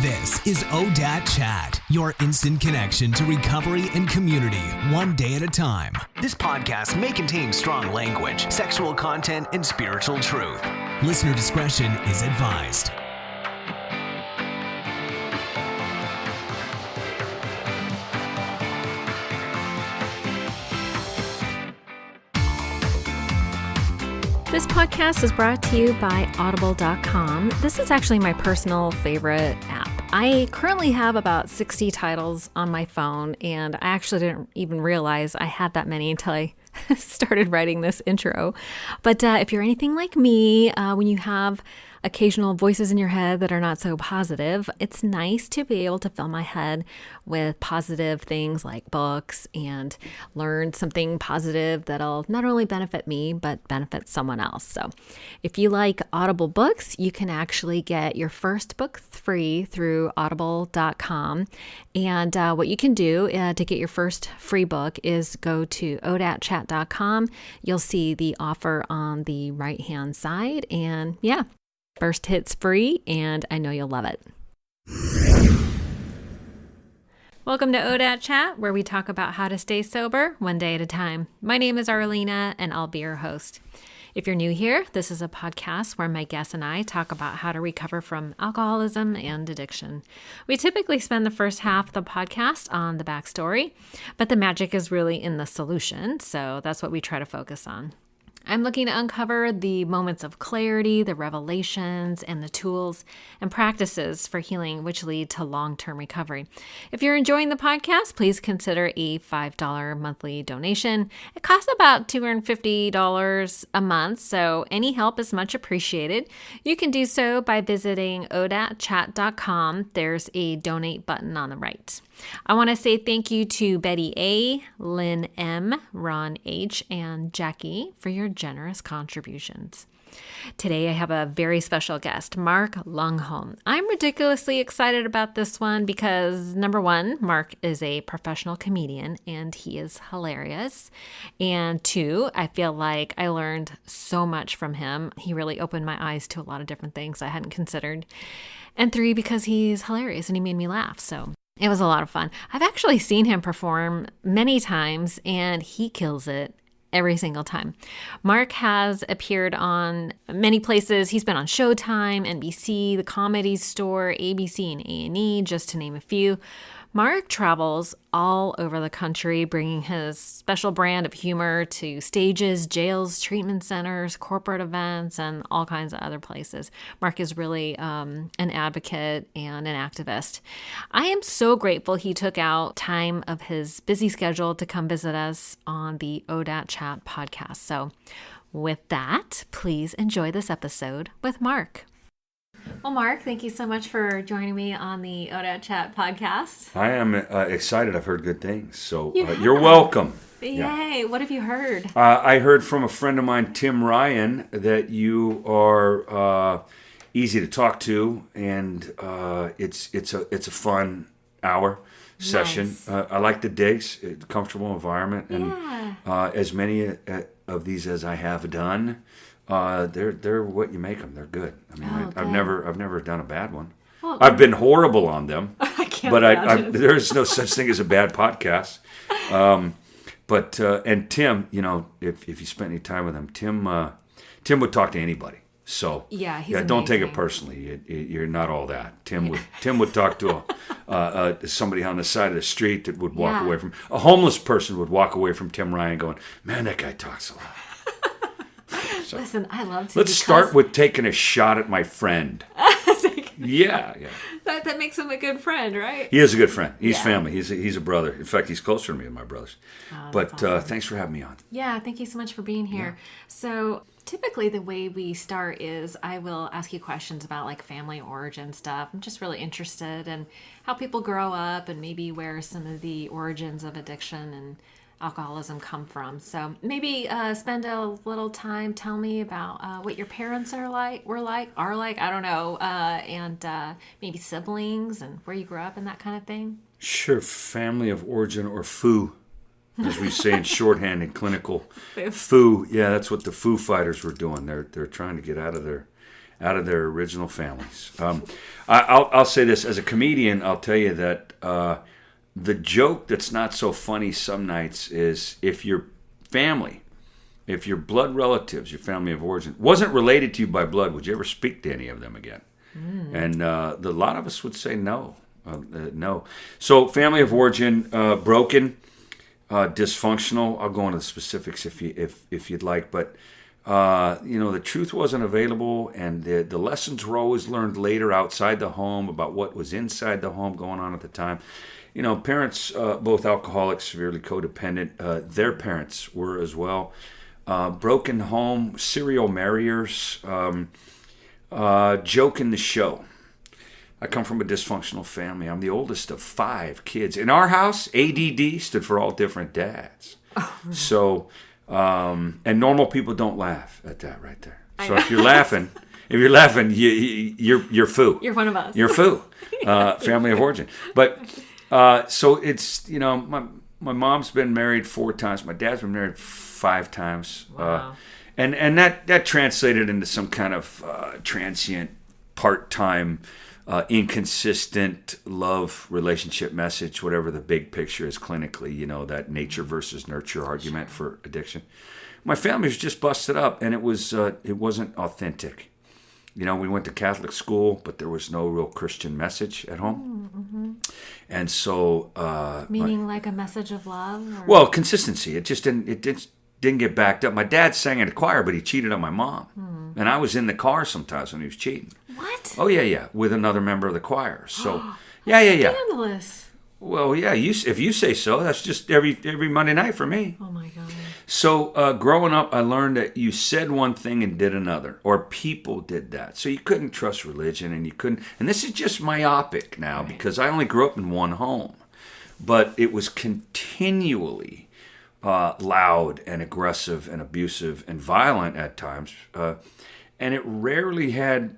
This is ODAAT Chat, your instant connection to recovery and community, one day at a time. This podcast may contain strong language, sexual content, and spiritual truth. Listener discretion is advised. This podcast is brought to you by Audible.com. This is actually my personal favorite app. I currently have about 60 titles on my phone, and I actually didn't even realize I had that many until I started writing this intro. But if you're anything like me, when you have occasional voices in your head that are not so positive, it's nice to be able to fill my head with positive things like books and learn something positive that'll not only benefit me, but benefit someone else. So if you like Audible books, you can actually get your first book free through Audible.com. And what you can do to get your first free book is go to ODAATchat.com. You'll see the offer on the right-hand side. And yeah, first hit's free, and I know you'll love it. Welcome to ODAAT Chat, where we talk about how to stay sober one day at a time. My name is Arlina, and I'll be your host. If you're new here, this is a podcast where my guests and I talk about how to recover from alcoholism and addiction. We typically spend the first half of the podcast on the backstory, but the magic is really in the solution, so that's what we try to focus on. I'm looking to uncover the moments of clarity, the revelations, and the tools and practices for healing which lead to long-term recovery. If you're enjoying the podcast, please consider a $5 monthly donation. It costs about $250 a month, so any help is much appreciated. You can do so by visiting ODAATchat.com. There's a donate button on the right. I want to say thank you to Betty A., Lynn M., Ron H., and Jackie for your generous contributions. Today I have a very special guest, Mark Lungholm. I'm ridiculously excited about this one because, number one, Mark is a professional comedian and he is hilarious. And two, I feel like I learned so much from him. He really opened my eyes to a lot of different things I hadn't considered. And three, because he's hilarious and he made me laugh. So it was a lot of fun. I've actually seen him perform many times, and he kills it every single time. Mark has appeared on many places. He's been on Showtime, NBC, The Comedy Store, ABC, and A&E, just to name a few. Mark travels all over the country, bringing his special brand of humor to stages, jails, treatment centers, corporate events, and all kinds of other places. Mark is really an advocate and an activist. I am so grateful he took out time of his busy schedule to come visit us on the ODAAT Chat podcast. So with that, please enjoy this episode with Mark. Well, Mark, thank you so much for joining me on the ODAAT Chat podcast. I am excited. I've heard good things, so you're welcome. Yay! Yeah. What have you heard? I heard from a friend of mine, Tim Ryan, that you are easy to talk to, and it's a fun hour session. Nice. I like the digs, comfortable environment, and as many of these as I have done. They're what you make them. They're good. I mean, I've never done a bad one. Well, I've been horrible on them. I can't but imagine. There's no such thing as a bad podcast. And Tim, if you spent any time with him, Tim would talk to anybody. So he's don't amazing. take it personally. You're not all that. Tim would talk to somebody on the side of the street that would walk away from a homeless person would walk away from Tim Ryan going, man, that guy talks a lot. So, listen, I love to. Let's start with taking a shot at my friend. Yeah. That makes him a good friend, right? He is a good friend. He's family. He's a brother. In fact, he's closer to me than my brothers. But awesome. Thanks for having me on. Yeah, thank you so much for being here. Yeah. So typically the way we start is I will ask you questions about like family origin stuff. I'm just really interested in how people grow up and maybe where some of the origins of addiction and alcoholism come from. So maybe spend a little time, tell me about what your parents are like, I don't know, and maybe siblings and where you grew up and that kind of thing. Sure, family of origin, or FOO, as we say in shorthand and clinical. FOO, yeah, that's what the Foo Fighters were doing. They're trying to get out of their out of their original families. I'll say this as a comedian. I'll tell you that the joke that's not so funny some nights is if your family, if your blood relatives, your family of origin, wasn't related to you by blood, would you ever speak to any of them again? And a lot of us would say no. No. So family of origin, broken, dysfunctional. I'll go into the specifics if you'd like, but the truth wasn't available, and the lessons were always learned later outside the home about what was inside the home going on at the time. Parents, both alcoholics, severely codependent, their parents were as well. Broken home, serial marriers, joke in the show. I come from a dysfunctional family. I'm the oldest of 5 kids. In our house, ADD stood for all different dads. So, and normal people don't laugh at that right there. So if you're laughing, you're foo. You're one of us. You're foo. Family of origin. But so it's my mom's been married 4 times. My dad's been married 5 times. Wow. And that translated into some kind of transient, part-time, inconsistent love relationship message, whatever the big picture is clinically, that nature versus nurture argument for addiction. My family was just busted up, and it wasn't authentic. We went to Catholic school, but there was no real Christian message at home. Mm-hmm. And so... meaning like a message of love? Or? Well, consistency. It just didn't get backed up. My dad sang in a choir, but he cheated on my mom. And I was in the car sometimes when he was cheating. What? Oh, yeah, with another member of the choir. So, yeah. Scandalous. Well, yeah, if you say so. That's just every Monday night for me. Oh, my God. So, growing up, I learned that you said one thing and did another, or people did that. So you couldn't trust religion, and you couldn't. And this is just myopic now, right, because I only grew up in one home. But it was continually loud and aggressive and abusive and violent at times. And it rarely had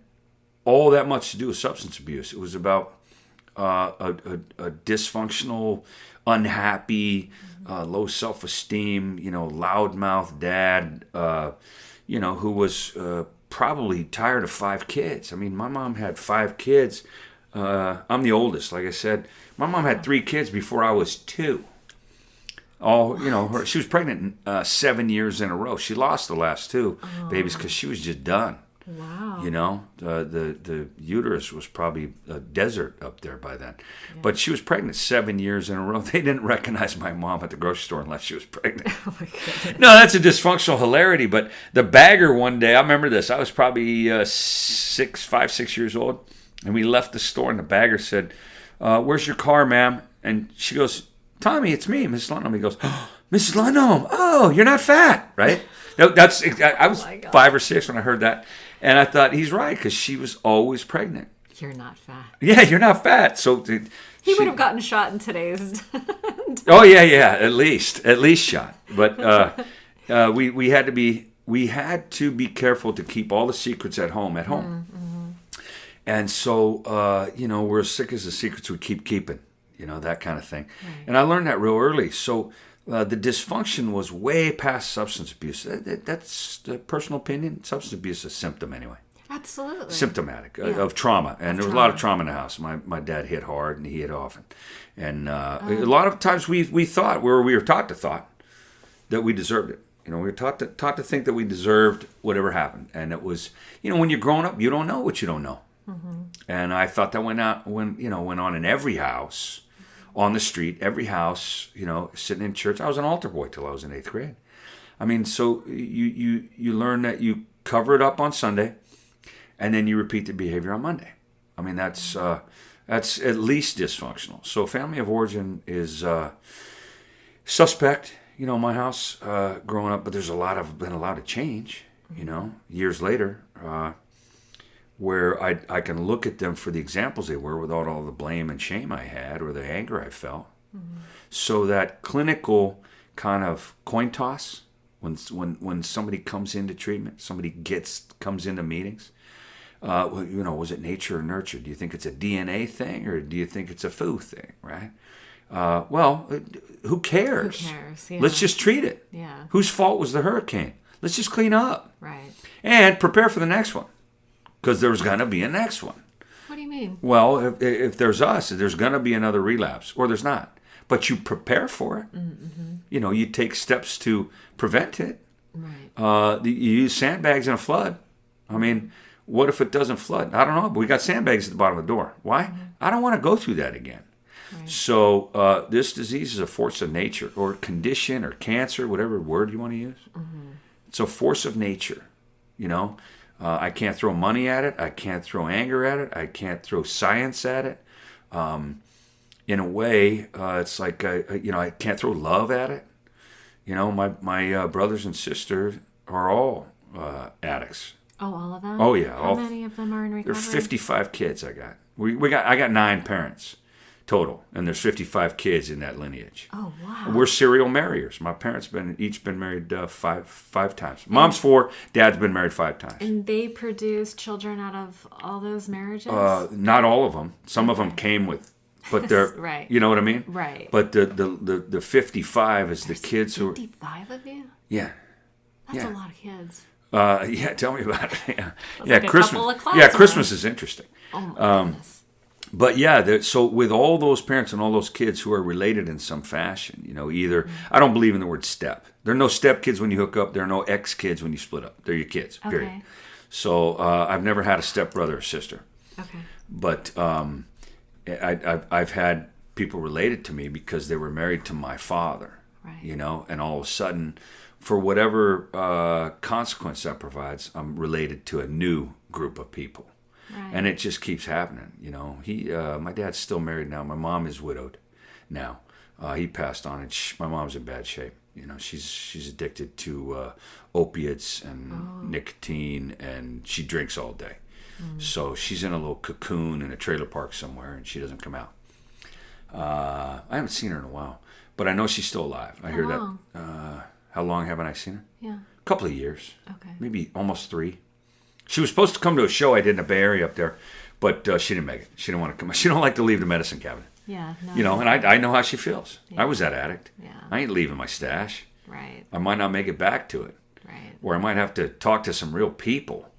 all that much to do with substance abuse. It was about a dysfunctional, unhappy, low self-esteem, loudmouth dad, who was probably tired of 5 kids. I mean, my mom had 5 kids. I'm the oldest, like I said. My mom had 3 kids before I was 2. She was pregnant 7 years in a row. She lost the last 2 babies because she was just done. Wow. The uterus was probably a desert up there by then. Yeah. But she was pregnant 7 years in a row. They didn't recognize my mom at the grocery store unless she was pregnant. Oh, my goodness. No, that's a dysfunctional hilarity. But the bagger one day, I remember this. I was probably 5, 6 years old. And we left the store, and the bagger said, "Where's your car, ma'am?" And she goes, "Tommy, it's me, Mrs. Lungholm." He goes, "Oh, Mrs. Lungholm, oh, you're not fat, right?" No, I was 5 or 6 when I heard that. And I thought, he's right, because she was always pregnant. You're not fat. Yeah, you're not fat. So he would have gotten shot in today's. Oh, yeah, at least shot. But we had to be careful to keep all the secrets at home. Mm-hmm. And so, we're as sick as the secrets we keep keeping, that kind of thing. Right. And I learned that real early. So the dysfunction was way past substance abuse. That's the personal opinion. Substance abuse is a symptom anyway. Absolutely. Symptomatic of trauma. And there was a lot of trauma in the house. My dad hit hard, and he hit often. And a lot of times we thought, we were taught to thought that we deserved it. We were taught to think that we deserved whatever happened. And it was, when you're growing up, you don't know what you don't know. Mm-hmm. And I thought that went on in every house, on the street, every house, sitting in church. I was an altar boy till I was in 8th grade. I mean, so you learn that you cover it up on Sunday, and then you repeat the behavior on Monday. I mean, that's at least dysfunctional. So family of origin is suspect. My house growing up, but there's been a lot of change. Years later. Where I can look at them for the examples they were without all the blame and shame I had or the anger I felt. Mm-hmm. So that clinical kind of coin toss, when somebody comes into treatment, comes into meetings, was it nature or nurture? Do you think it's a DNA thing, or do you think it's a foo thing, right? Who cares? Who cares? Yeah. Let's just treat it. Yeah. Whose fault was the hurricane? Let's just clean up. Right. And prepare for the next one. because there's going to be a next one. What do you mean? Well, if there's us, there's going to be another relapse, or there's not. But you prepare for it. Mm-hmm. You know, you take steps to prevent it. Right. You use sandbags in a flood. I mean, what if it doesn't flood? I don't know, but we got sandbags at the bottom of the door. Why? Mm-hmm. I don't want to go through that again. Right. So this disease is a force of nature, or condition, or cancer, whatever word you want to use. Mm-hmm. It's a force of nature. You know, I can't throw money at it. I can't throw anger at it. I can't throw science at it. In a way, it's like I can't throw love at it. You know, my brothers and sisters are all addicts. Oh, all of them? Oh yeah. How many of them are in recovery? There's 55 kids I got. I got 9 parents total, and there's 55 kids in that lineage. Oh wow. We're serial marriers. My parents each been married five times. Mom's 4, Dad's been married 5 times. And they produce children out of all those marriages? Not all of them. Some of them came with, but they're right. You know what I mean? Right. But the 55 is There's the kids 55 of you? Yeah. That's a lot of kids. Yeah, tell me about it. Yeah, like Christmas. Yeah, Christmas is interesting. Oh my goodness. But yeah, so with all those parents and all those kids who are related in some fashion, you know, either I don't believe in the word step. There are no step kids when you hook up. There are no ex kids when you split up. They're your kids. Okay. Period. So I've never had a step brother or sister. Okay. But I've had people related to me because they were married to my father. Right. You know, and all of a sudden, for whatever consequence that provides, I'm related to a new group of people. Right. And it just keeps happening, you know. My dad's still married now. My mom is widowed now. He passed on, and my mom's in bad shape. You know, she's addicted to opiates and nicotine, and she drinks all day. So she's in a little cocoon in a trailer park somewhere, and she doesn't come out. I haven't seen her in a while, but I know she's still alive. I hear long? that. How long haven't I seen her? Yeah. A couple of years. Okay. Maybe almost 3. She was supposed to come to a show I did in the Bay Area up there, but she didn't make it. She didn't want to come. She don't like to leave the medicine cabinet. Yeah. No. You know, and I know how she feels. Yeah. I was that addict. Yeah. I ain't leaving my stash. Right. I might not make it back to it. Right. Or I might have to talk to some real people.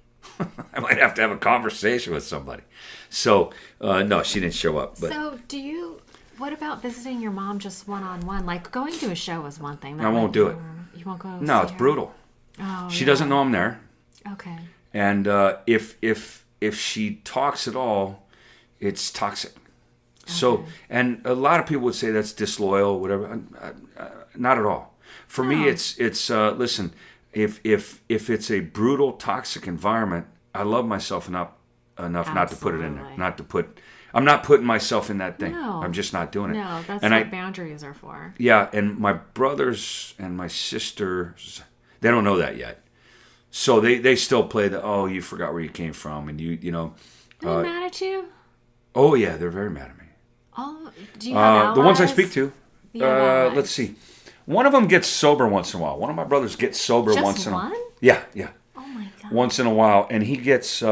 I might have to have a conversation with somebody. So, no, she didn't show up. But So, what about visiting your mom just one-on-one? Like, going to a show is one thing. I won't do it. You won't go No, see it's her? brutal. Oh, She doesn't know I'm there. Okay. And if she talks at all, it's toxic. So, and a lot of people would say that's disloyal, whatever. Not at all. For me, it's listen. If it's a brutal, toxic environment, I love myself enough not to put it in there. I'm not putting myself in that thing. No. I'm just not doing it. No, that's and what boundaries are for. Yeah, and my brothers and my sisters, they don't know that yet. So they still play you forgot where you came from, and you know. Are they mad at you? Oh yeah, they're very mad at me. Oh, do you have allies? The ones I speak to. You have allies. Let's see. One of them gets sober once in a while. One of my brothers gets sober Just once in a while. one? Yeah. Oh my God. Once in a while, and he gets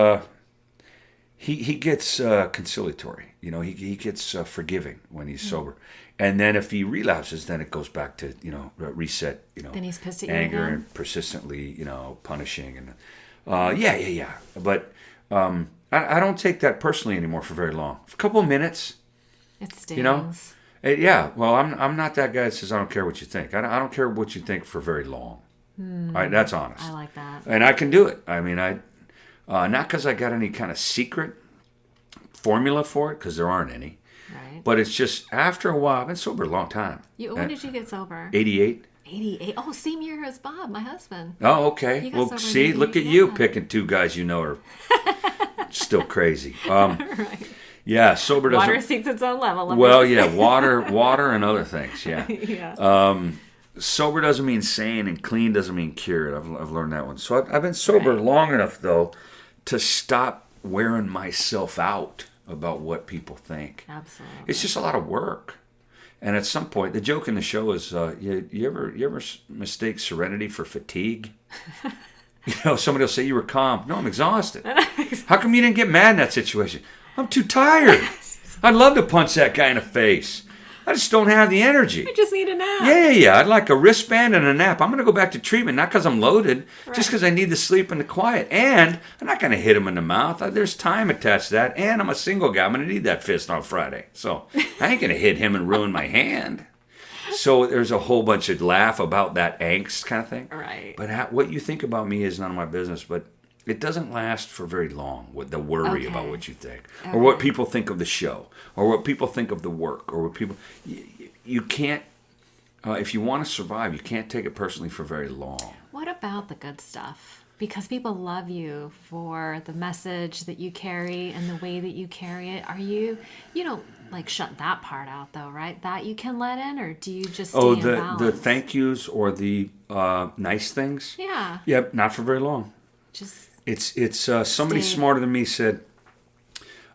he gets conciliatory. You know, he gets forgiving when he's sober. And then if he relapses, then it goes back to, you know, reset, you know, Then he's pissed at you anger again? and persistently, you know, punishing. And yeah. But I don't take that personally anymore for very long. For a couple of minutes. It stings. You know? Yeah. Well, I'm not that guy that says I don't care what you think. I don't care what you think for very long. That's honest. I like that. And I can do it. I mean, not because I got any kind of secret formula for it, because there aren't any. Right. But it's just after a while. I've been sober a long time. When did you get sober? 88. 88. Oh, same year as Bob, my husband. Oh, okay. You got Well, sober in see, 88, look at you yeah. picking 2 guys you know are still crazy. Right. Yeah, sober doesn't. Water seeks its own level. Well, yeah, water and other things. Yeah. Yeah. Sober doesn't mean sane, and clean doesn't mean cured. I've learned that one. So I've been sober long enough though to stop wearing myself out about what people think. Absolutely. It's just a lot of work. And at some point, the joke in the show is, you ever mistake serenity for fatigue? You know, somebody will say you were calm. No, I'm exhausted. How come you didn't get mad in that situation? I'm too tired. I'd love to punch that guy in the face. I just don't have the energy. I just need a nap. Yeah. I'd like a wristband and a nap. I'm going to go back to treatment, not because I'm loaded, just because I need the sleep and the quiet. And I'm not going to hit him in the mouth. There's time attached to that. And I'm a single guy. I'm going to need that fist on Friday. So I ain't going to hit him and ruin my hand. So there's a whole bunch of laugh about that angst kind of thing. Right. But what you think about me is none of my business, but it doesn't last for very long with the worry about what you think or what people think of the show or what people think of the work or what people... You can't... if you want to survive, you can't take it personally for very long. What about the good stuff? Because people love you for the message that you carry and the way that you carry it. You don't like shut that part out though, right? That you can let in, or do you just stay in balance? The thank yous or the nice things? Yeah. Yep, not for very long. Just it's somebody smarter than me said,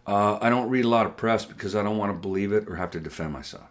I don't read a lot of press because I don't want to believe it or have to defend myself.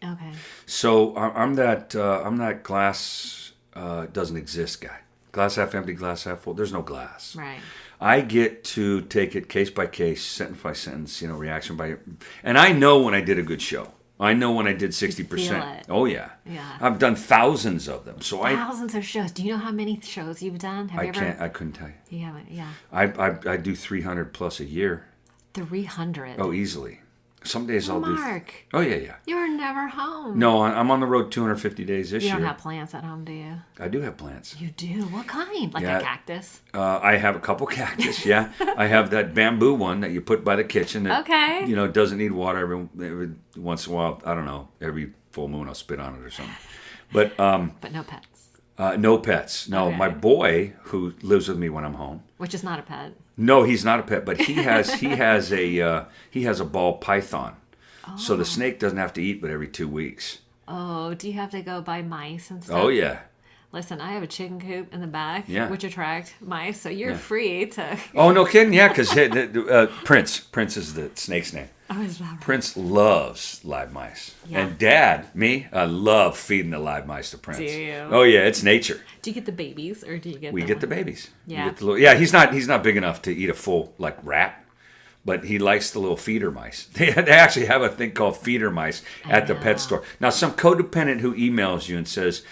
Okay. So I'm that glass doesn't exist guy. Glass half empty, glass half full. There's no glass. Right. I get to take it case by case, sentence by sentence, reaction by... And I know when I did a good show. I know when I did 60%. Feel it. Oh, yeah. Yeah. I've done thousands of them. Thousands of shows. Do you know how many shows you've done? I couldn't tell you. You haven't, yeah. I do 300 plus a year. 300? Oh, easily. Some days I'll do... Mark. Oh, yeah. You're never home. No, I'm on the road 250 days this year. You don't have plants at home, do you? I do have plants. You do? What kind? Like a cactus? I have a couple cactus, yeah. I have that bamboo one that you put by the kitchen that, doesn't need water every once in a while. I don't know. Every full moon I'll spit on it or something. But no pets. No pets. No, okay. My boy who lives with me when I'm home. Which is not a pet. No, he's not a pet, but he has a ball python. Oh. So the snake doesn't have to eat but every 2 weeks. Oh, do you have to go buy mice and stuff? Oh, yeah. Listen, I have a chicken coop in the back, which attract mice, so you're free to... Oh, no kidding? Yeah, because Prince is the snake's name. Oh, is that right? Prince loves live mice. Yeah. And Dad, I love feeding the live mice to Prince. Do you? Oh, yeah, it's nature. Do you get the babies, or do you get We get the babies. Yeah. He's not big enough to eat a full, rat. But he likes the little feeder mice. They actually have a thing called feeder mice at the pet store. Now, some codependent who emails you and says,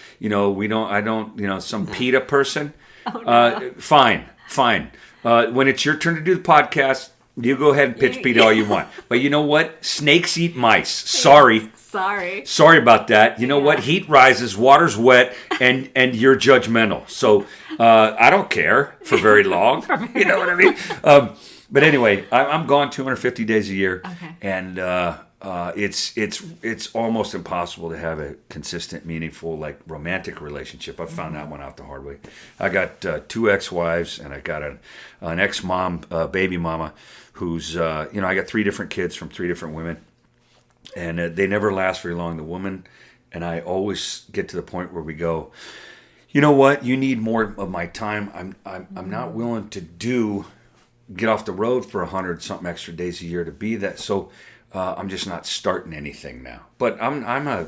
some PETA person, fine. When it's your turn to do the podcast, you go ahead and pitch PETA all you want. But you know what? Snakes eat mice. Sorry. Sorry about that. You know what? Heat rises, water's wet, and you're judgmental. So I don't care for very long. You know what I mean? But anyway, I'm gone 250 days a year, and it's almost impossible to have a consistent, meaningful, romantic relationship. I found that one out the hard way. I got 2 ex-wives, and I got an ex-mom, baby mama, who's I got 3 different kids from 3 different women, and they never last very long. The woman and I always get to the point where we go, you know what? You need more of my time. I'm not willing to get off the road for 100-something extra days a year to be that. So I'm just not starting anything now. But I'm a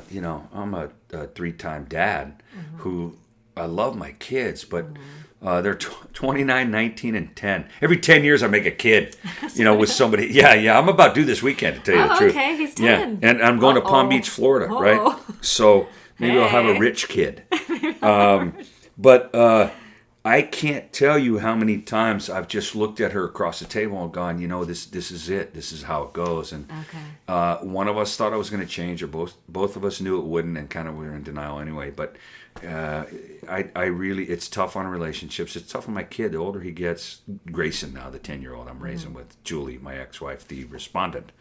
3-time dad who I love my kids, but they're 29, 19, and 10. Every 10 years I make a kid, with somebody. Yeah. I'm about due this weekend, to tell you the truth. Okay, he's 10. Yeah, and I'm going to Palm Beach, Florida, right? So maybe I'll have a rich kid. But I can't tell you how many times I've just looked at her across the table and gone, this is it. This is how it goes. And one of us thought it was going to change, or both of us knew it wouldn't, and kind of we were in denial anyway. But I really, it's tough on relationships. It's tough on my kid. The older he gets, Grayson now, the 10-year-old I'm raising with, Julie, my ex-wife, the respondent.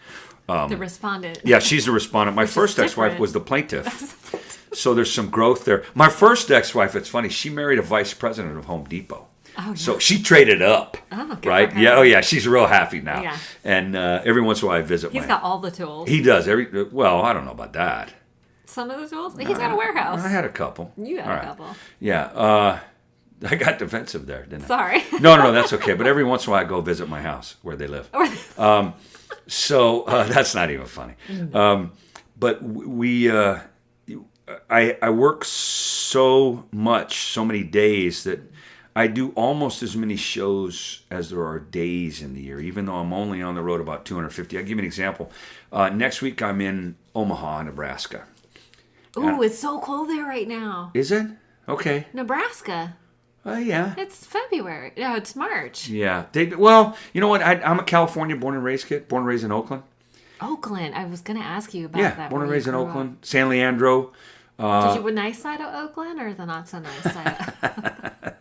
The respondent. Yeah, she's the respondent. My first ex-wife was the plaintiff. So there's some growth there. My first ex-wife, it's funny, she married a vice president of Home Depot. Oh, yeah. So she traded up, right? Yeah, oh yeah, she's real happy now. Yeah. And every once in a while I visit. He's got all the tools. He does. Well, I don't know about that. Some of the tools? He's got a warehouse. I had a couple. You had a couple. Yeah. I got defensive there, didn't I? Sorry. No, that's okay. But every once in a while I go visit my house where they live. So that's not even funny. But I work so many days that I do almost as many shows as there are days in the year, even though I'm only on the road about 250. I'll give you an example. Next week I'm in Omaha, Nebraska. Ooh, it's so cold there right now. Is it? Okay. Nebraska. Yeah. It's February. No, it's March. Yeah. Well, you know what? I'm a California born and raised kid. Born and raised in Oakland. Oakland. I was going to ask you about that. Yeah, born and raised in Oakland. San Leandro. Did you nice side of Oakland or the not so nice side?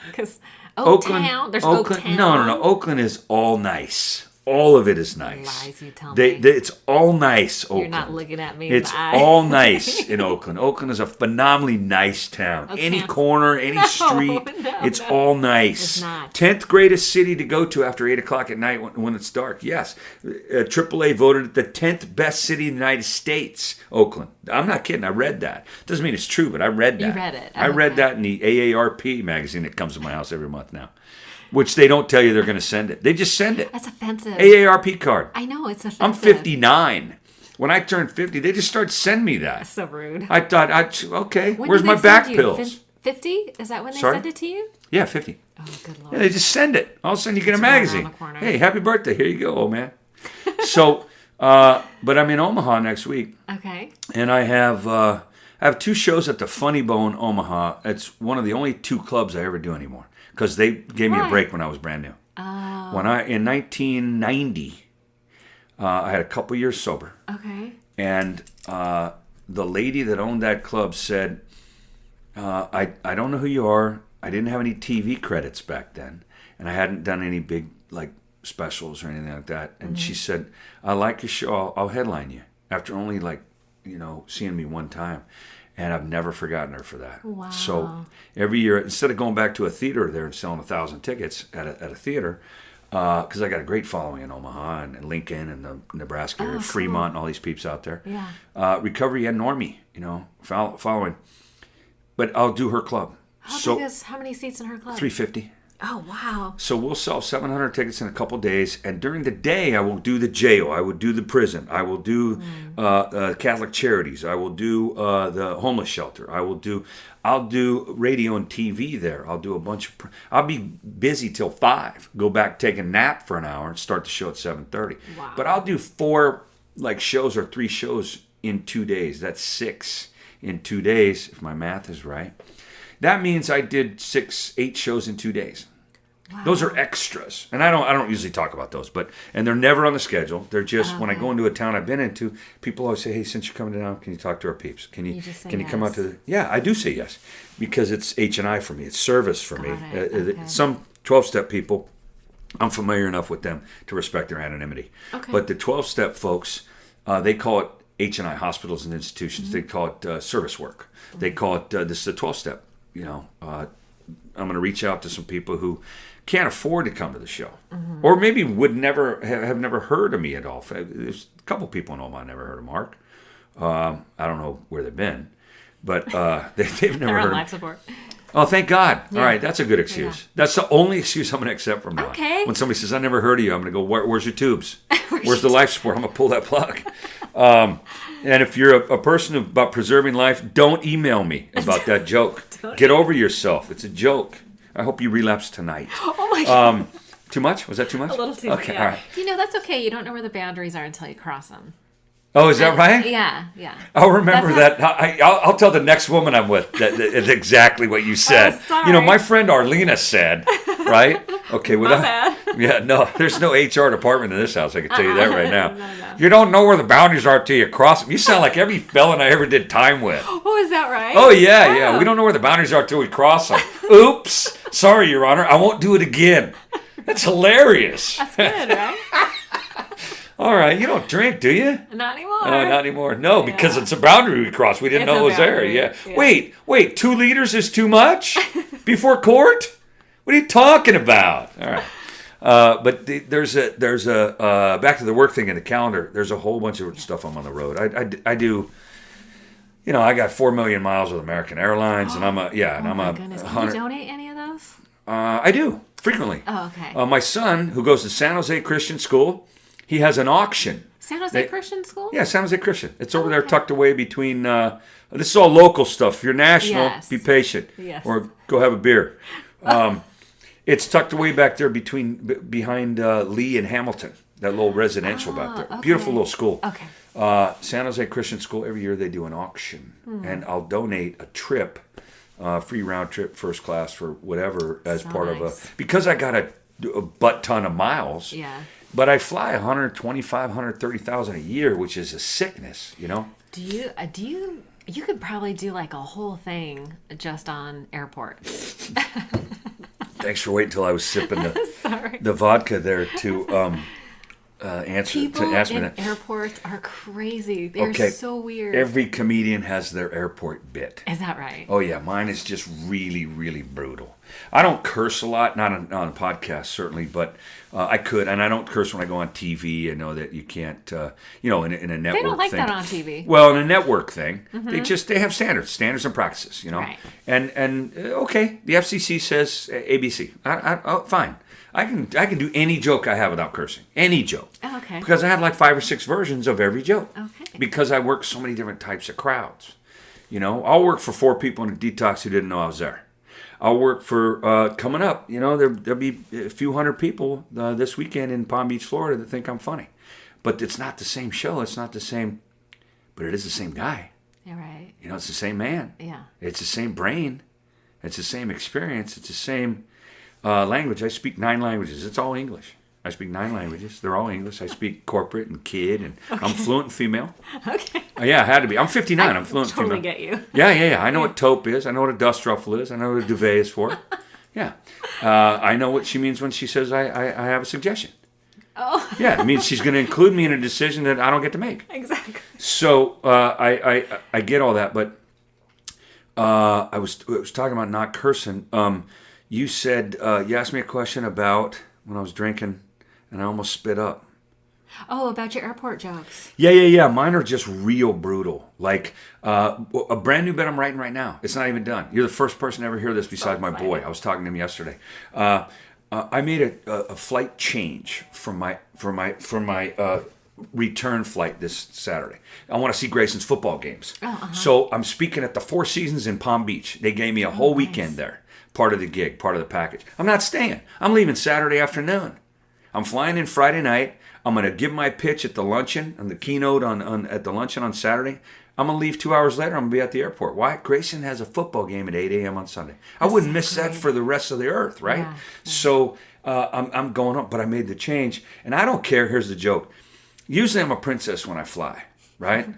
Because Oakland. There's Oaktown. No. Oakland is all nice. All of it is nice. Lies, you tell me. It's all nice, Oakland. You're not looking at me. It's all nice in Oakland. Oakland is a phenomenally nice town. Okay. Any corner, any street, it's all nice. It's not. 10th greatest city to go to after 8 o'clock at night when it's dark. Yes. AAA voted it the 10th best city in the United States, Oakland. I'm not kidding. I read that. Doesn't mean it's true, but I read that. You read it. I read that in the AARP magazine that comes to my house every month now. Which they don't tell you they're going to send it. They just send it. That's offensive. AARP card. I know, it's offensive. I'm 59. When I turned 50, they just started sending me that. That's so rude. I thought, okay, When where's did my they back send you? pills? 50? Is that when they Sorry? send it to you? Yeah, 50. Oh, good Lord. Yeah, they just send it. All of a sudden you get a It's right around magazine. the corner. Hey, happy birthday. Here you go, old man. So, but I'm in Omaha next week. Okay. And I have 2 shows at the Funny Bone, Omaha. It's one of the only 2 clubs I ever do anymore. Because they gave me a break when I was brand new. Oh. In 1990, I had a couple years sober. Okay. And the lady that owned that club said, I don't know who you are. I didn't have any TV credits back then. And I hadn't done any big specials or anything like that. And she said, I like your show. I'll headline you. After only seeing me one time. And I've never forgotten her for that. Wow. So every year, instead of going back to a theater there and selling 1,000 tickets at a theater, because I got a great following in Omaha and Lincoln and the Nebraska area, Fremont and all these peeps out there. Yeah. Recovery and Normie, following. But I'll do her club. How many seats in her club? 350. Oh, wow. So we'll sell 700 tickets in a couple days, and during the day I will do the jail, I will do the prison, I will do Catholic charities, I will do the homeless shelter, I'll do radio and TV there. I'll do a bunch of. I'll be busy till 5. Go back, take a nap for an hour, and start the show at 7:30. Wow. But I'll do 4 shows or 3 shows in 2 days. That's 6 in 2 days, if my math is right. That means I did 8 shows in 2 days. Wow. Those are extras, and I don't usually talk about those, and they're never on the schedule. They're just when I go into a town I've been into, people always say, "Hey, since you're coming to town, can you talk to our peeps? Can you come out to the?" Yeah, I do say yes because it's H&I for me. It's service for me. Okay. Some 12-step people, I'm familiar enough with them to respect their anonymity. Okay. But the 12-step folks, they call it H&I, hospitals and institutions. Mm-hmm. They call it service work. Mm-hmm. They call it this is a 12-step. I'm going to reach out to some people who can't afford to come to the show, or maybe would never have never heard of me at all. There's a couple people in Omaha never heard of Mark. I don't know where they've been, but they've never heard. On life support. Oh, thank God! Yeah. All right, that's a good excuse. Yeah. That's the only excuse I'm going to accept from now. Okay. When somebody says I never heard of you, I'm going to go, Where's your tubes? Where's the life support? I'm going to pull that plug. And if you're a person about preserving life, don't email me about that joke. Get over yourself. It's a joke. I hope you relapse tonight. Oh my God. Too much? Was that too much? A little too much. Okay, Yeah. all right. That's okay. You don't know where the boundaries are until you cross them. Oh, is that right? Yeah. I'll remember that. I'll tell the next woman I'm with that it's exactly what you said. Oh, sorry. My friend Arlina said, right? Okay, My bad. Yeah, no, there's no HR department in this house. I can tell you that right now. No. You don't know where the boundaries are till you cross them. You sound like every felon I ever did time with. Oh, is that right? Oh, yeah. We don't know where the boundaries are till we cross them. Oops. Sorry, Your Honor. I won't do it again. That's hilarious. That's good, right? All right. You don't drink, do you? Not anymore. No, not anymore. No, because it's a boundary we crossed. We didn't know it was there. Yeah. Wait. 2 liters is too much? Before court? What are you talking about? All right. But there's a back to the work thing in the calendar. There's a whole bunch of stuff I'm on the road. I do. I got 4 million miles with American Airlines, and I'm a goodness. Can you donate any of those? I do frequently. Oh, okay. My son, who goes to San Jose Christian School, he has an auction. San Jose Christian School? Yeah, San Jose Christian. It's over there tucked away between. This is all local stuff. If you're national, be patient, or go have a beer. It's tucked away back there behind Lee and Hamilton. That little residential back there. Okay. Beautiful little school. Okay. San Jose Christian School. Every year they do an auction, and I'll donate a trip, free round trip, first class for whatever as So part nice. of because I got a butt ton of miles. Yeah. But I fly 125, 130,000 a year, which is a sickness, Do you you could probably do like a whole thing just on airports. Thanks for waiting until I was sipping Sorry. the vodka there to People ask me in that. airports are crazy. They're Okay. so weird. Every comedian has their airport bit. Is that right? Oh yeah, mine is just really, really brutal. I don't curse a lot, not on a podcast certainly, but I could, and I don't curse when I go on TV. I know that you can't, in a network. They don't like thing. that on TV. Well, in a network thing, they have standards and practices, Right. And okay, the FCC says ABC. Fine. I can do any joke I have without cursing. Any joke. Oh, okay. Because I have like 5 or 6 versions of every joke. Okay. Because I work so many different types of crowds. I'll work for 4 people in a detox who didn't know I was there. I'll work for coming up. There'll be a few hundred people this weekend in Palm Beach, Florida, that think I'm funny. But it's not the same show. It's not the same. But it is the same guy. Yeah, right. It's the same man. Yeah. It's the same brain. It's the same experience. It's the same language. I speak 9 languages. It's all English. I speak 9 languages. They're all English. I speak corporate and kid, and I'm fluent in female. Okay. Yeah, I had to be. I'm 59. I'm fluent in Totally female. get you. Yeah. I know what taupe is. I know what a dust ruffle is. I know what a duvet is for. Yeah. I know what she means when she says I have a suggestion. Oh. Yeah, it means she's going to include me in a decision that I don't get to make. Exactly. So I get all that, but I was talking about not cursing. You said you asked me a question about when I was drinking and I almost spit up. Oh, about your airport jokes. Yeah. Mine are just real brutal. Like a brand new bit I'm writing right now. It's not even done. You're the first person to ever hear this besides my boy. I was talking to him yesterday. I made a flight change for my return flight this Saturday. I want to see Grayson's football games. So I'm speaking at the Four Seasons in Palm Beach. They gave me a whole weekend there. Part of the gig, part of the package. I'm not staying. I'm leaving Saturday afternoon. I'm flying in Friday night. I'm going to give my pitch at the luncheon and the keynote at the luncheon on Saturday. I'm going to leave 2 hours later. I'm going to be at the airport. Why? Grayson has a football game at 8 a.m. on Sunday. I wouldn't miss that for the rest of the earth, right? Yeah. So I'm going up, but I made the change. And I don't care. Here's the joke. Usually I'm a princess when I fly, right?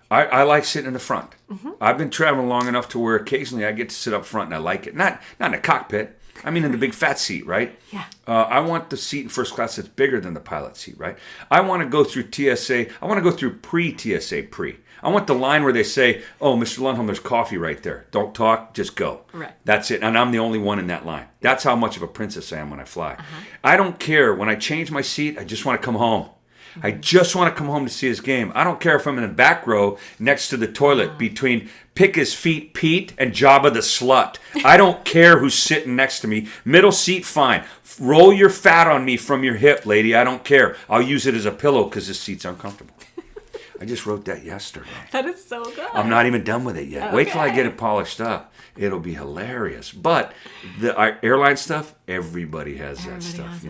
I like sitting in the front. I've been traveling long enough to where occasionally I get to sit up front and I like it. Not in a cockpit. I mean in the big fat seat, right? Yeah. I want the seat in first class that's bigger than the pilot seat, right? I want to go through TSA. I want to go through pre-TSA pre. I want the line where they say, "Oh, Mr. Lungholm, there's coffee right there. Don't talk, just go." Right. That's it. And I'm the only one in that line. That's how much of a princess I am when I fly. I don't care. When I change my seat, I just want to come home. I just want to come home to see his game. I don't care if I'm in the back row next to the toilet between Pick His Feet Pete and Jabba the Slut. I don't care who's sitting next to me. Middle seat, fine. Roll your fat on me from your hip, lady. I don't care. I'll use it as a pillow because this seat's uncomfortable. I just wrote that yesterday. That is so good. I'm not even done with it yet. Wait till I get it polished up. It'll be hilarious. But our airline stuff, everybody has that stuff.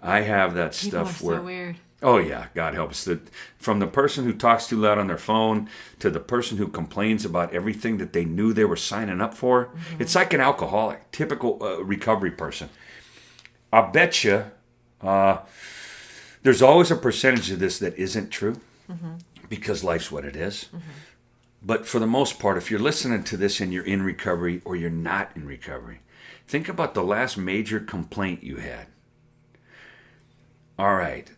I have that People stuff are where. so weird. Oh yeah, God help us. From the person who talks too loud on their phone to the person who complains about everything that they knew they were signing up for. It's like an alcoholic, typical recovery person. I'll bet you there's always a percentage of this that isn't true because life's what it is. But for the most part, if you're listening to this and you're in recovery or you're not in recovery, think about the last major complaint you had. All right.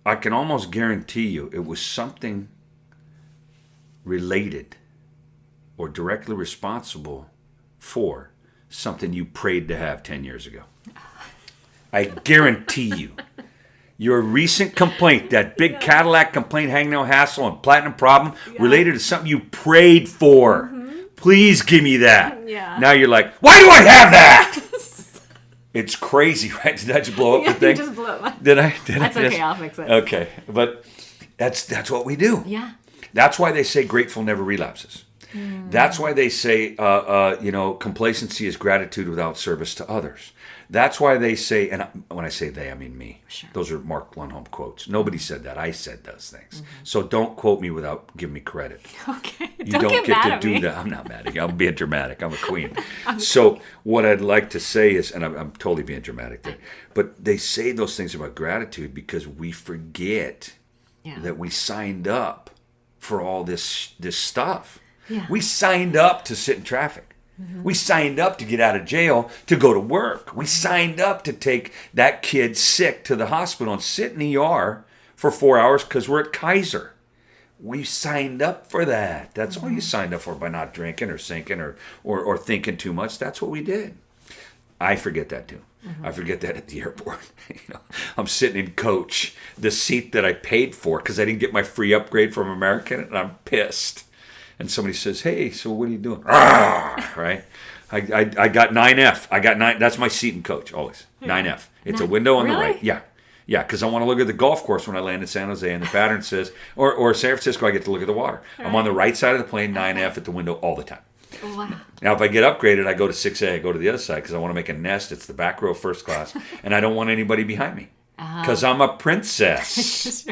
I can almost guarantee you it was something related or directly responsible for something you prayed to have 10 years ago. I guarantee you. Your recent complaint, that big Cadillac complaint, hang no hassle, and platinum problem, related to something you prayed for. Please give me that. Yeah. Now you're like, why do I have that? It's crazy, right? Did I just blow up the thing? You just blew up my... Did I? That's okay, I'll fix it. Okay, but that's what we do. Yeah. That's why they say grateful never relapses. That's why they say, complacency is gratitude without service to others. That's why they say, and when I say they, I mean me. Sure. Those are Mark Lungholm quotes. Nobody said that. I said those things. So don't quote me without giving me credit. Okay. You don't get to do that. I'm not mad at you. I'm being dramatic. I'm a queen. So what I'd like to say is, and I'm totally being dramatic there, but they say those things about gratitude because we forget that we signed up for all this stuff. Yeah. We signed up to sit in traffic. We signed up to get out of jail, to go to work. We signed up to take that kid sick to the hospital and sit in the ER for 4 hours because we're at Kaiser. We signed up for that. That's all you signed up for by not drinking or sinking or thinking too much. That's what we did. I forget that too. I forget that at the airport. I'm sitting in coach, the seat that I paid for because I didn't get my free upgrade from American, and I'm pissed. And somebody says, "Hey, so what are you doing?" Right? I got 9F. I got 9. That's my seat in coach always. 9F. It's a window on the right. Yeah, because I want to look at the golf course when I land in San Jose, and the pattern says, or San Francisco, I get to look at the water. I'm on the right side of the plane, 9F at the window all the time. Wow. Now, if I get upgraded, I go to 6A. I go to the other side because I want to make a nest. It's the back row first class, and I don't want anybody behind me. Because I'm a princess.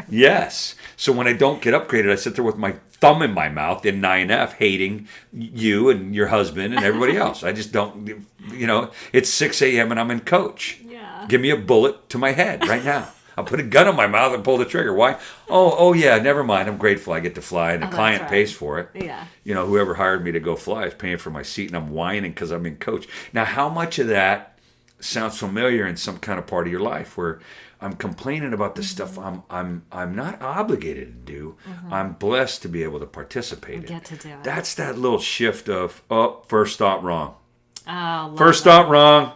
Yes. So when I don't get upgraded, I sit there with my thumb in my mouth in 9F, hating you and your husband and everybody else. I just don't, it's 6 a.m. and I'm in coach. Yeah. Give me a bullet to my head right now. I'll put a gun on my mouth and pull the trigger. Why? Oh yeah, never mind. I'm grateful I get to fly, and the client pays for it. Yeah. Whoever hired me to go fly is paying for my seat, and I'm whining because I'm in coach. Now, how much of that sounds familiar in some kind of part of your life where I'm complaining about the stuff I'm not obligated to do. I'm blessed to be able to participate in. Get to do it. That's that little shift of first thought wrong. Oh, First thought wrong.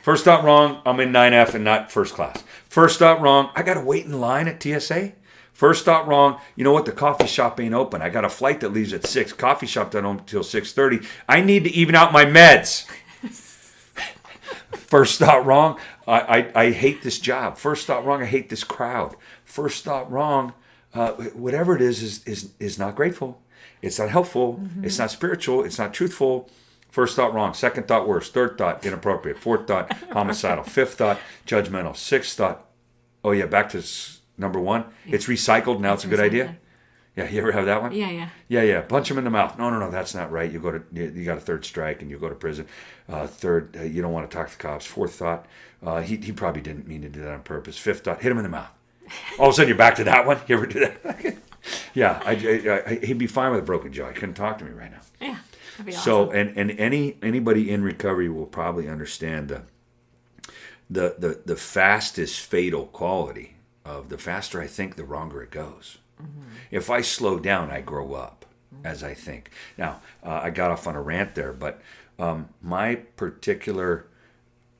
First thought wrong. I'm in 9F and not first class. First thought wrong. I got to wait in line at TSA. First thought wrong. You know what? The coffee shop ain't open. I got a flight that leaves at 6. Coffee shop doesn't open until 6:30. I need to even out my meds. First thought wrong, I hate this job. First thought wrong, I hate this crowd. First thought wrong, whatever it is not grateful. It's not helpful. It's not spiritual. It's not truthful. First thought wrong. Second thought worse. Third thought inappropriate. Fourth thought homicidal. Fifth thought judgmental. Sixth thought, oh yeah, back to number 1. Yeah. It's recycled. Now it's a good idea. Yeah, you ever have that one? Yeah. Punch him in the mouth. No, that's not right. You got a third strike and you go to prison. Third, you don't want to talk to the cops. Fourth thought, he probably didn't mean to do that on purpose. Fifth thought, hit him in the mouth. All of a sudden you're back to that one. You ever do that? Yeah, he'd be fine with a broken jaw. He couldn't talk to me right now. Yeah, that'd be awesome. So, and anybody in recovery will probably understand the fastest fatal quality of the faster I think, the wronger it goes. If I slow down, I grow up as I think. Now, I got off on a rant there, but my particular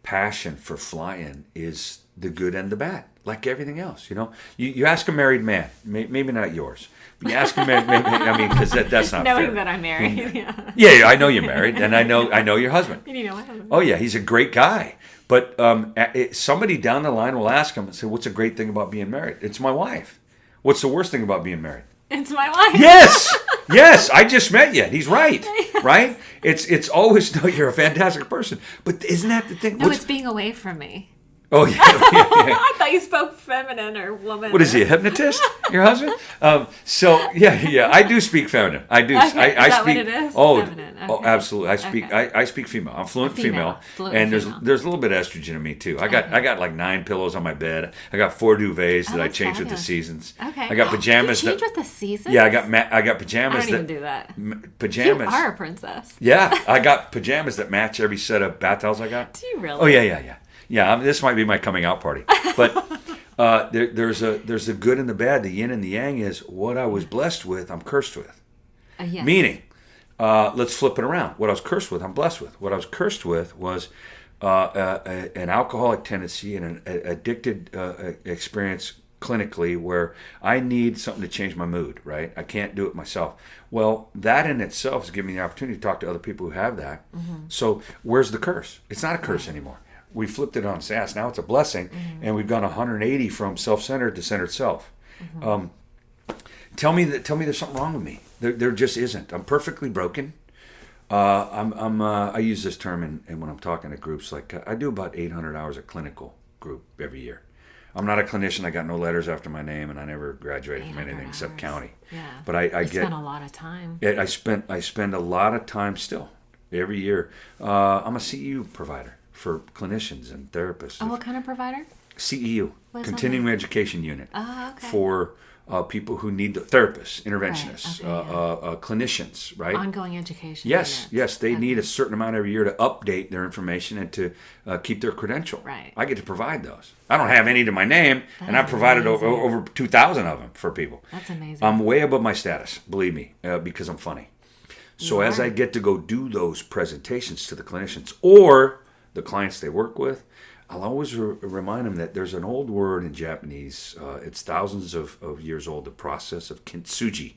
passion for flying is the good and the bad, like everything else. You ask a married man, maybe not yours, but you ask a married man, because that's not knowing fair. That I'm married. Yeah, I know you're married, and I know your husband. You know my husband. Oh yeah, he's a great guy. But somebody down the line will ask him and say, "What's a great thing about being married?" It's my wife. What's the worst thing about being married? It's my wife. Yes, I just met you. He's right, right? It's always, no, you're a fantastic person. But isn't that the thing? No, it's being away from me. Oh, yeah. I thought you spoke feminine or woman. What is he, a hypnotist, your husband? So, I do speak feminine. I do. Okay. I is that speak, what it is? Feminine. Okay. Oh, absolutely. Okay. I speak female. I'm fluent female. Fluent and female. there's a little bit of estrogen in me, too. I got like 9 pillows on my bed. I got 4 duvets that I change with the seasons. Okay. I got pajamas. You change with the seasons? Yeah, I got pajamas. I don't even do that. Pajamas. You are a princess. Yeah, I got pajamas that match every set of bath towels I got. Do you really? Oh, yeah. Yeah, this might be my coming out party. But there's a good and the bad. The yin and the yang is what I was blessed with, I'm cursed with. Yes. Meaning, let's flip it around. What I was cursed with, I'm blessed with. What I was cursed with was an alcoholic tendency and an addicted experience clinically where I need something to change my mood, right? I can't do it myself. Well, that in itself is giving me the opportunity to talk to other people who have that. Mm-hmm. So where's the curse? It's not a curse anymore. We flipped it on its ass. Now it's a blessing, and we've gone 180 from self-centered to centered self. Tell me there's something wrong with me. There just isn't. I'm perfectly broken. I use this term and when I'm talking to groups, like I do about 800 hours of clinical group every year. I'm not a clinician. I got no letters after my name, and I never graduated from anything except county. Yeah. But I spent a lot of time. I spend a lot of time still every year. I'm a CEU provider for clinicians and therapists. Oh, what kind of provider? CEU, Continuing Education Unit. Oh, okay. For people who need the therapists, interventionists, Right. Okay, clinicians, right? Ongoing education. Yes, they need a certain amount every year to update their information and to keep their credential. Right. I get to provide those. I don't have any to my name, and I've provided over 2,000 of them for people. That's amazing. I'm way above my status, believe me, because I'm funny. So as I get to go do those presentations to the clinicians or the clients they work with, I'll always remind them that there's an old word in Japanese. It's thousands of years old, the process of kintsugi.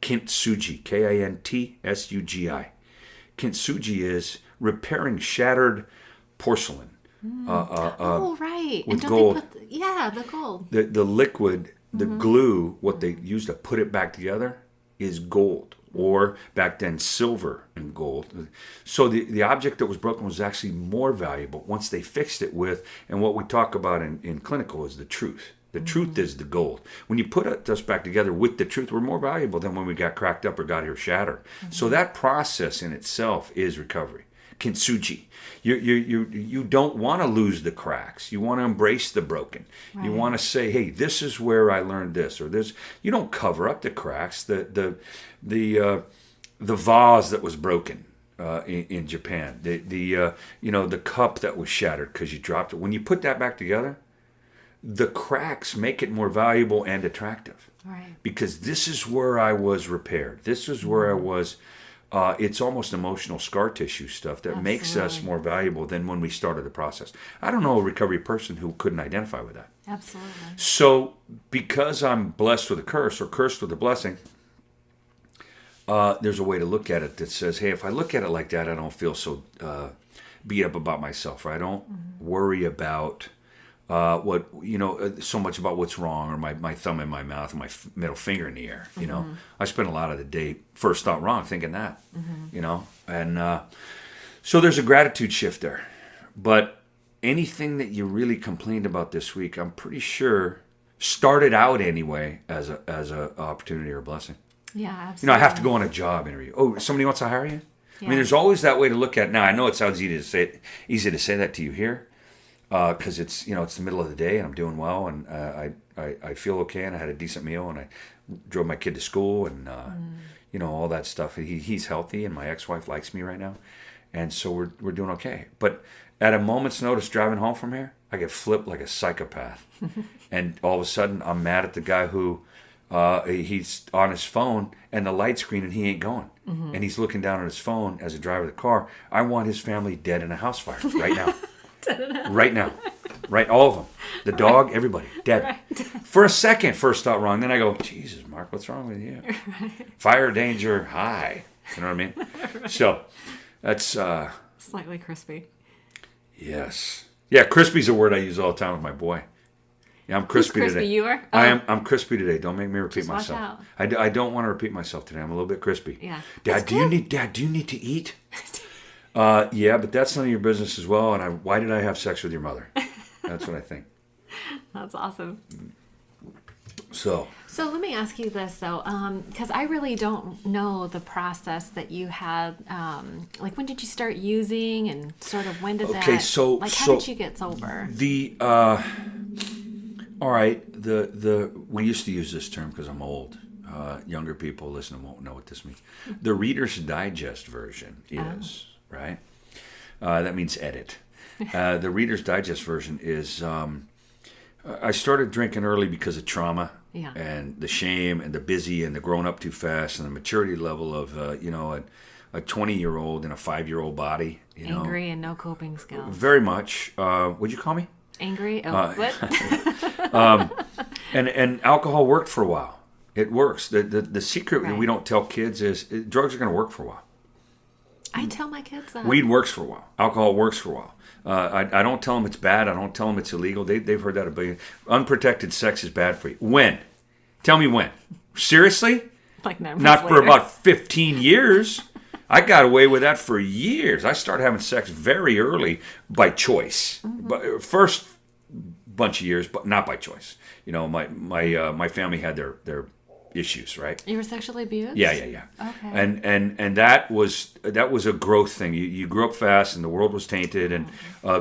Kintsugi, Kintsugi. Kintsugi is repairing shattered porcelain. Right. With and gold. The gold. The liquid, the glue, what they use to put it back together is gold. Or back then, silver and gold. So the object that was broken was actually more valuable once they fixed it with, and what we talk about in clinical is the truth. The truth is the gold. When you put us back together with the truth, we're more valuable than when we got cracked up or got here shattered. So that process in itself is recovery. Kintsugi. You don't want to lose the cracks. You want to embrace the broken. Right. You want to say, hey, this is where I learned this, or this. You don't cover up the cracks. The vase that was broken in Japan, the cup that was shattered because you dropped it. When you put that back together, the cracks make it more valuable and attractive. Right. Because this is where I was repaired. This is where I was. It's almost emotional scar tissue stuff that makes us more valuable than when we started the process. I don't know a recovery person who couldn't identify with that. Absolutely. So because I'm blessed with a curse or cursed with a blessing, there's a way to look at it that says, hey, if I look at it like that, I don't feel so beat up about myself. Or I don't worry about so much about what's wrong, or my thumb in my mouth and my middle finger in the air. I spend a lot of the day first thought wrong thinking that, and so there's a gratitude shift there. But anything that you really complained about this week, I'm pretty sure started out anyway as a opportunity or a blessing. Yeah, absolutely. I have to go on a job interview. Oh, somebody wants to hire you? Yeah. I mean, there's always that way to look at it. Now, I know it sounds easy to say that to you here. Because it's the middle of the day and I'm doing well and I feel okay and I had a decent meal and I drove my kid to school and all that stuff. He's healthy and my ex-wife likes me right now, and so we're doing okay. But at a moment's notice, driving home from here, I get flipped like a psychopath, and all of a sudden I'm mad at the guy who he's on his phone and the light screen and he ain't going, and he's looking down at his phone as a driver of the car. I want his family dead in a house fire right now. Right now. Right, all of them. The dog, everybody, dead. Right. For a second, first thought wrong. Then I go, Jesus, Mark, what's wrong with you? Right. Fire danger high. You know what I mean? Right. So, that's... slightly crispy. Yes. Yeah, crispy's a word I use all the time with my boy. Yeah, I'm crispy Who's crispy today. You are? Oh. I'm crispy today. Don't make me repeat Just myself. Watch out. I don't want to repeat myself today. I'm a little bit crispy. Yeah. Dad, do you need to eat? Yeah, but that's none of your business as well. And why did I have sex with your mother? That's what I think. That's awesome. So let me ask you this though, because I really don't know the process that you had. Like, when did you start using, and sort of when did that? Okay, so how did you get sober? All right. We used to use this term because I'm old. Younger people listening won't know what this means. The Reader's Digest version is. Right? That means edit. The Reader's Digest version is, I started drinking early because of trauma and the shame and the busy and the growing up too fast and the maturity level of, a 20-year-old in a 5-year-old body. Angry and no coping skills. Very much. What'd you call me? Angry? Oh, what? And alcohol worked for a while. It works. The secret that we don't tell kids is drugs are going to work for a while. I tell my kids that. Weed works for a while. Alcohol works for a while. I don't tell them it's bad. I don't tell them it's illegal. They've heard that a billion. Unprotected sex is bad for you. When? Tell me when. Seriously? Like 9 months Not later. for about 15 years. I got away with that for years. I started having sex very early by choice. But first bunch of years, but not by choice. You know, my family had their issues, right? You were sexually abused? Yeah. Okay. And that was a growth thing. You grew up fast, and the world was tainted, and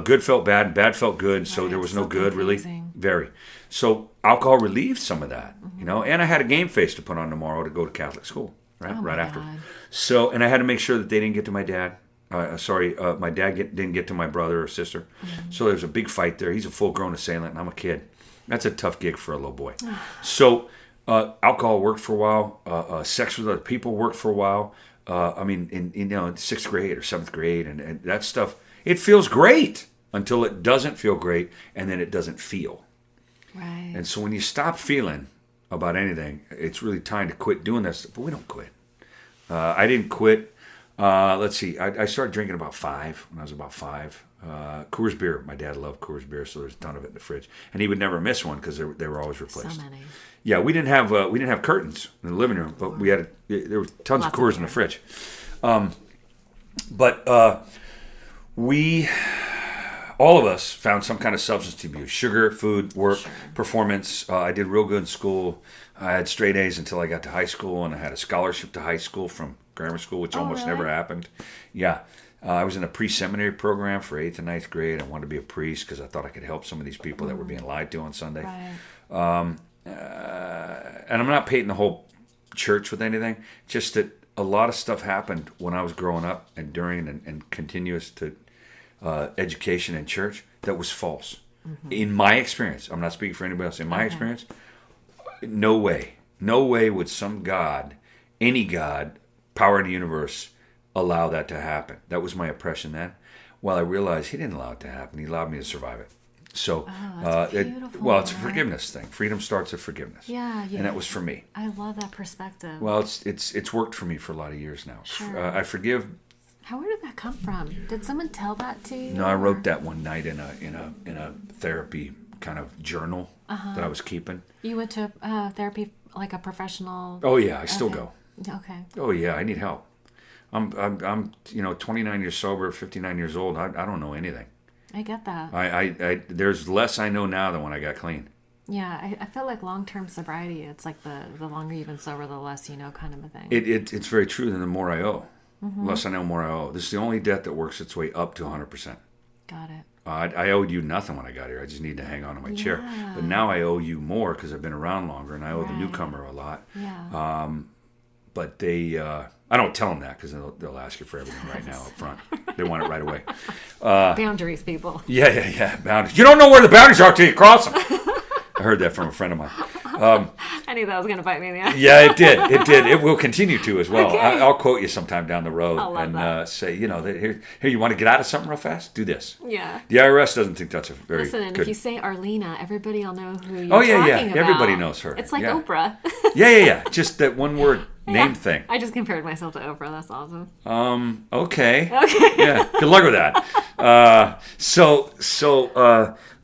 good felt bad, and bad felt good. So Right, there was so no good, confusing. really. Very. So alcohol relieved some of that, you know. And I had a game face to put on tomorrow to go to Catholic school, right? Oh, my right after. God. So, and I had to make sure that they didn't get to my dad. My dad didn't get to my brother or sister. So there was a big fight there. He's a full-grown assailant, and I'm a kid. That's a tough gig for a little boy. So alcohol worked for a while. Sex with other people worked for a while. I mean, in 6th grade or 7th grade, and that stuff, it feels great until it doesn't feel great, and then it doesn't feel. Right. And so when you stop feeling about anything, it's really time to quit doing this. But we don't quit. I didn't quit. Let's see. I started drinking about 5 when I was about 5. Coors beer. My dad loved Coors beer, so there's a ton of it in the fridge, and he would never miss one because they were always replaced. So many. Yeah, we didn't have curtains in the living room, but there were tons of Coors in the fridge. But we, all of us, found some kind of substance abuse: sugar, food, work, performance. I did real good in school. I had straight A's until I got to high school, and I had a scholarship to high school from grammar school, which almost really? never happened. Yeah. I was in a pre-seminary program for 8th and 9th grade. I wanted to be a priest because I thought I could help some of these people that were being lied to on Sunday. Right. And I'm not painting the whole church with anything, just that a lot of stuff happened when I was growing up and during and continuous to education in church that was false. In my experience, I'm not speaking for anybody else, in my experience, no way would some God, any God, power in the universe, allow that to happen. That was my oppression then. Well, I realized he didn't allow it to happen. He allowed me to survive it. So, that's beautiful, it's a forgiveness thing. Freedom starts with forgiveness. Yeah. And that was for me. I love that perspective. Well, it's worked for me for a lot of years now. Sure. I forgive. Where did that come from? Did someone tell that to you? No, I wrote that one night in a therapy kind of journal that I was keeping. You went to therapy, like a professional? Oh yeah, I still go. Okay. Oh yeah, I need help. I'm 29 years sober, 59 years old. I don't know anything. I get that. I there's less I know now than when I got clean. Yeah, I feel like long-term sobriety, it's like the longer you've been sober, the less you know kind of a thing. It's very true. Then the more I owe. The less I know, more I owe. This is the only debt that works its way up to 100%. Got it. I owed you nothing when I got here. I just need to hang on to my chair. But now I owe you more because I've been around longer, and I owe the newcomer a lot. Yeah. But they, I don't tell them that because they'll ask you for everything right now up front. They want it right away. Boundaries, people. Yeah. Boundaries. You don't know where the boundaries are till you cross them. I heard that from a friend of mine. I knew that was going to bite me in the eye. Yeah, it did. It will continue to as well. Okay. I'll quote you sometime down the road that. say, here, you want to get out of something real fast? Do this. Yeah. The IRS doesn't think that's a very Listen, and good... if you say Arlina, everybody will know who you're talking about. Everybody knows her. It's like Yeah. Oprah. Yeah. Just that one word name thing. I just compared myself to Oprah. That's awesome. Okay. Okay. Yeah. Good luck with that. So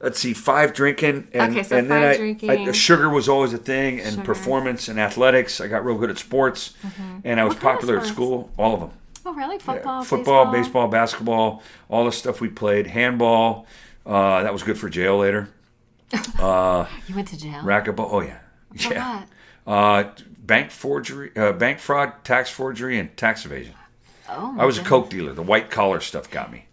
let's see, 5 drinking, and Okay, so and then 5 drinking. sugar was always a thing, and Sugar. performance and athletics. I got real good at sports, and I was What kind of popular at sports? school. All of them. Oh, really? Football, Football, baseball, basketball, all the stuff we played. Handball. That was good for jail later. You went to jail? Racquetball. Oh yeah. For Yeah. what? Bank forgery, bank fraud, tax forgery, and tax evasion. Oh, I was a coke dealer. The white collar stuff got me.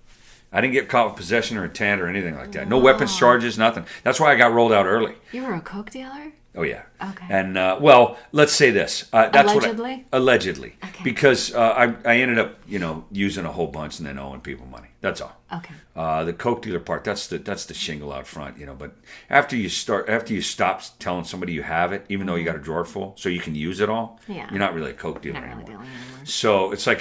I didn't get caught with possession or intent or anything like that. No weapons charges, nothing. That's why I got rolled out early. You were a coke dealer? Oh yeah. Okay. And let's say this. That's Allegedly? Allegedly. Okay. Because I ended up, using a whole bunch and then owing people money. That's all. Okay. The coke dealer part, that's the shingle out front, But after you stop telling somebody you have it, even though you got a drawer full, so you can use it all, Yeah. you're not really a coke dealer Not really anymore. dealing anymore. So it's like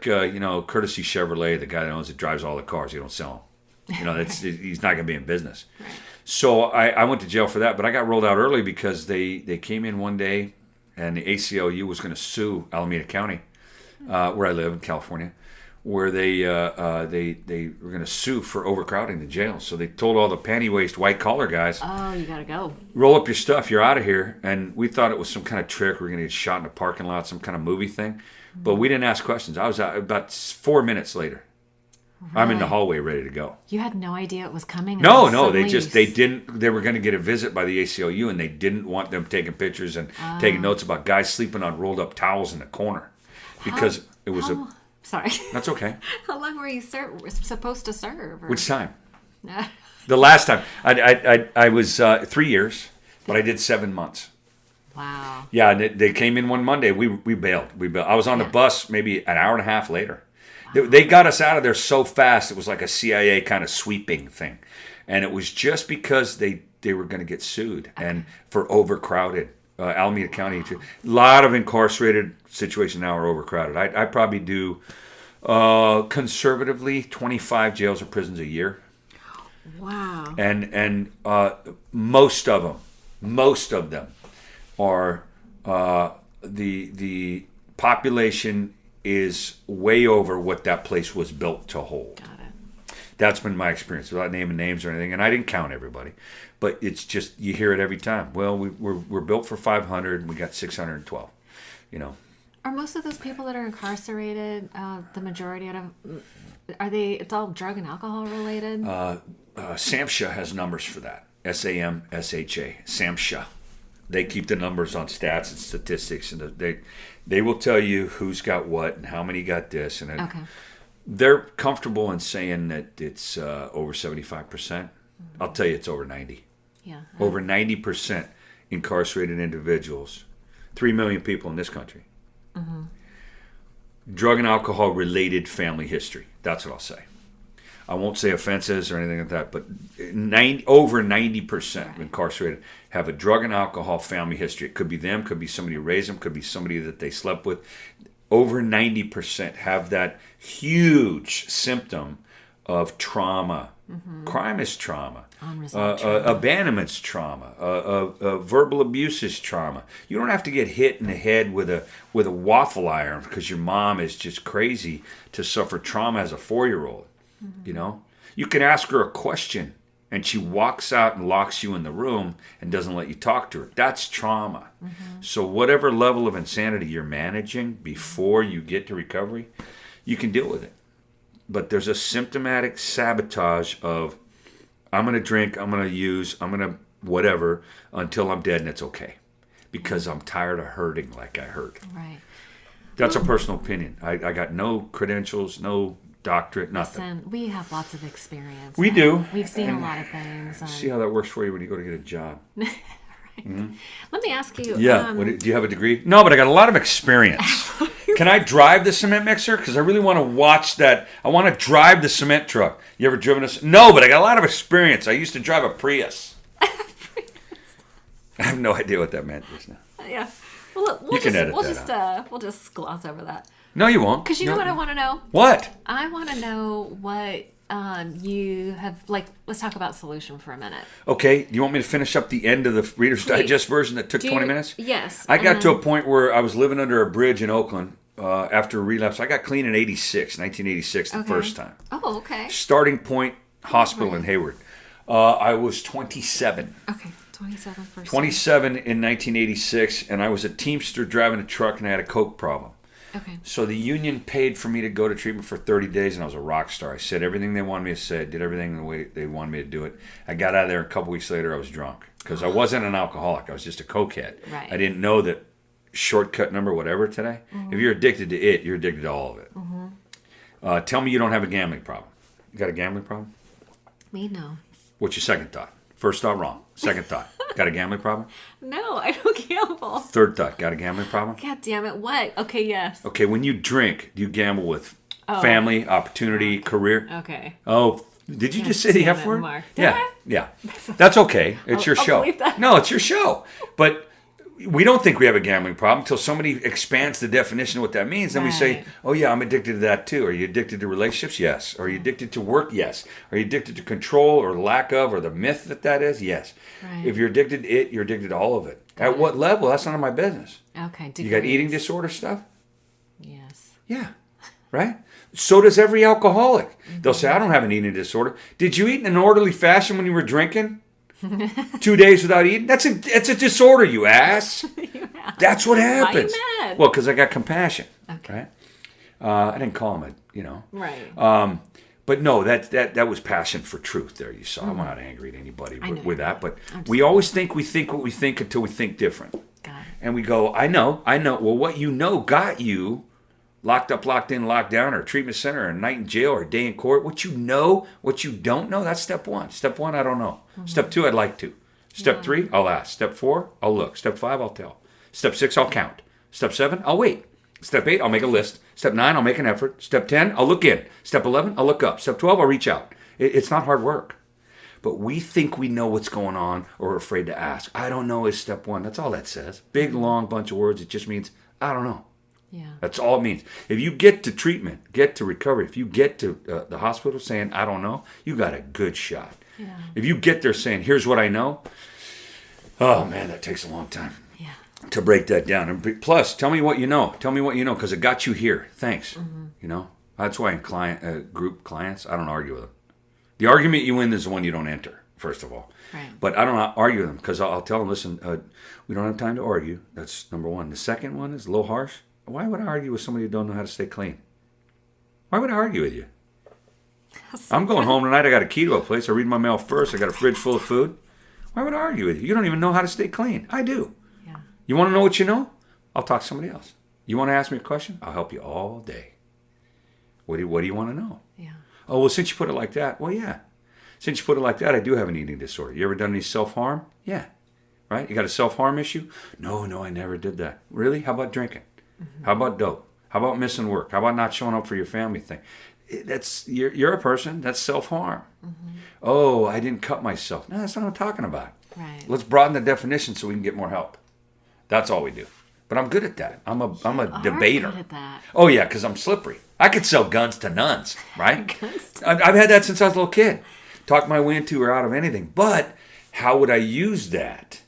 Courtesy Chevrolet, the guy that owns it drives all the cars. You don't sell them. He's not going to be in business. Right. So I went to jail for that, but I got rolled out early because they came in one day, and the ACLU was going to sue Alameda County, where I live in California, where they were going to sue for overcrowding the jail. So they told all the panty-waist white-collar guys, oh, you got to go. Roll up your stuff, you're out of here. And we thought it was some kind of trick. We're going to get shot in a parking lot, some kind of movie thing. But we didn't ask questions. I was out about 4 minutes later. Really? I'm in the hallway ready to go. You had no idea it was coming? No, they were going to get a visit by the ACLU, and they didn't want them taking pictures and taking notes about guys sleeping on rolled up towels in the corner. Because it was Sorry. That's okay. How long were you supposed to serve? Which time? The last time. I was 3 years, but I did 7 months. Wow. Yeah, and they came in one Monday. We bailed. I was on the bus maybe an hour and a half later. Wow. They got us out of there so fast. It was like a CIA kind of sweeping thing. And it was just because they were going to get sued and for overcrowded. Alameda County, a lot of incarcerated situations now are overcrowded. I probably do conservatively 25 jails or prisons a year. Wow. And most of them are the population is way over what that place was built to hold. Got it. That's been my experience, without naming names or anything. And I didn't count everybody, but it's just you hear it every time. Well, we're built for 500, and we got 612. You know. Are most of those people that are incarcerated, the majority of them, it's all drug and alcohol related? SAMHSA has numbers for that. SAMSHA, SAMHSA. They keep the numbers on stats and statistics, and they will tell you who's got what and how many got this. And they're comfortable in saying that it's over 75%. I'll tell you it's over 90. Yeah. Over 90% incarcerated individuals. 3 million people in this country. Mm-hmm. Drug and alcohol related family history. That's what I'll say. I won't say offenses or anything like that, but over 90% incarcerated have a drug and alcohol family history. It could be them, could be somebody who raised them, could be somebody that they slept with. Over 90% have that huge symptom of trauma. Mm-hmm. Crime is trauma. Abandonment's trauma. Verbal abuse is trauma. You don't have to get hit in the head with a waffle iron because your mom is just crazy to suffer trauma as a 4-year-old. Mm-hmm. You know, you can ask her a question and she walks out and locks you in the room and doesn't let you talk to her. That's trauma. Mm-hmm. So whatever level of insanity you're managing before you get to recovery, you can deal with it. But there's a symptomatic sabotage of, I'm going to drink, I'm going to use, I'm going to whatever until I'm dead and it's okay. Because I'm tired of hurting like I hurt. Right. That's a personal opinion. I got no credentials, no doctorate, nothing. Listen, we have lots of experience. We do. We've seen a lot of things. See how that works for you when you go to get a job. Right. Mm-hmm. Let me ask you. Yeah. Do you have a degree? No, but I got a lot of experience. Can I drive the cement mixer? Because I really want to watch that. I want to drive the cement truck. You ever driven a? No, but I got a lot of experience. I used to drive a Prius. I have no idea what that meant just now. Yeah. We'll just gloss over that. No, you won't. Because you know what I want to know? What? I want to know what you have, let's talk about solution for a minute. Okay. Do you want me to finish up the end of the Reader's Digest version that took 20 minutes? Yes. I got to a point where I was living under a bridge in Oakland after a relapse. I got clean in 1986, the first time. Oh, okay. Starting Point Hospital in Hayward. I was 27. Okay. 27 first. 27 in 1986, and I was a Teamster driving a truck, and I had a coke problem. Okay. So the union paid for me to go to treatment for 30 days, and I was a rock star. I said everything they wanted me to say, did everything the way they wanted me to do it. I got out of there, a couple weeks later, I was drunk. Because I wasn't an alcoholic. I was just a cokehead. Right. I didn't know that shortcut number whatever today. Mm-hmm. If you're addicted to it, you're addicted to all of it. Mm-hmm. Tell me you don't have a gambling problem. You got a gambling problem? Me, no. What's your second thought? First thought, wrong. Second thought, got a gambling problem? No, I don't gamble. Third thought, got a gambling problem? God damn it, what? Okay, yes. Okay, when you drink, do you gamble with family, opportunity, career? Okay. Oh, did you just say the F word? Mark. Yeah. That's okay. It's your show. Believe that. No, it's your show. But we don't think we have a gambling problem until somebody expands the definition of what that means. Then we say, oh yeah, I'm addicted to that too. Are you addicted to relationships? Yes. Are you addicted to work? Yes. Are you addicted to control or lack of or the myth that is? Yes. Right. If you're addicted to it, you're addicted to all of it. At what level? That's none of my business. Okay. You got eating disorder stuff? Yes. Yeah. right? So does every alcoholic. They'll say, I don't have an eating disorder. Did you eat in an orderly fashion when you were drinking? 2 days without eating? That's a disorder, you ass. That's what happens. Why are you mad? Well, because I got compassion. Okay. Right? I didn't call him Right. But no, that was passion for truth there, you saw. I'm not angry at anybody with that. But we always think what we think until we think different. Got it. And we go, I know. Well, what you know got you locked up, locked in, locked down, or a treatment center, or a night in jail, or a day in court. What you know, what you don't know, that's step one. Step one, I don't know. Step two, I'd like to. Step three, I'll ask. Step four, I'll look. Step five, I'll tell. Step six, I'll count. Step seven, I'll wait. Step 8, I'll make a list. Step 9, I'll make an effort. Step 10, I'll look in. Step 11, I'll look up. Step 12, I'll reach out. It's not hard work. But we think we know what's going on or are afraid to ask. I don't know is step 1. That's all that says. Big, long bunch of words. It just means, I don't know. Yeah. That's all it means. If you get to treatment, get to recovery, if you get to the hospital saying, I don't know, you got a good shot. Yeah. If you get there saying, here's what I know, oh man, that takes a long time. To break that down. And plus, tell me what you know. Tell me what you know, because it got you here. Thanks. That's why in group clients, I don't argue with them. The argument you win is the one you don't enter, first of all. Right. But I don't argue with them, because I'll tell them, listen, we don't have time to argue. That's number one. The second one is a little harsh. Why would I argue with somebody who don't know how to stay clean? Why would I argue with you? I'm going home tonight. I got a key to a place. I read my mail first. I got a fridge full of food. Why would I argue with you? You don't even know how to stay clean. I do. You want to know what you know? I'll talk to somebody else. You want to ask me a question? I'll help you all day. What do you want to know? Yeah. Oh, well, since you put it like that, well, yeah. Since you put it like that, I do have an eating disorder. You ever done any self-harm? Yeah. Right? You got a self-harm issue? No, I never did that. Really? How about drinking? How about dope? How about missing work? How about not showing up for your family thing? You're a person. That's self-harm. Oh, I didn't cut myself. No, that's not what I'm talking about. Right. Let's broaden the definition so we can get more help. That's all we do. But I'm good at that. I'm a debater. Good at that. Oh yeah, because I'm slippery. I could sell guns to nuns, right? I've had that since I was a little kid. Talk my way into or out of anything. But how would I use that?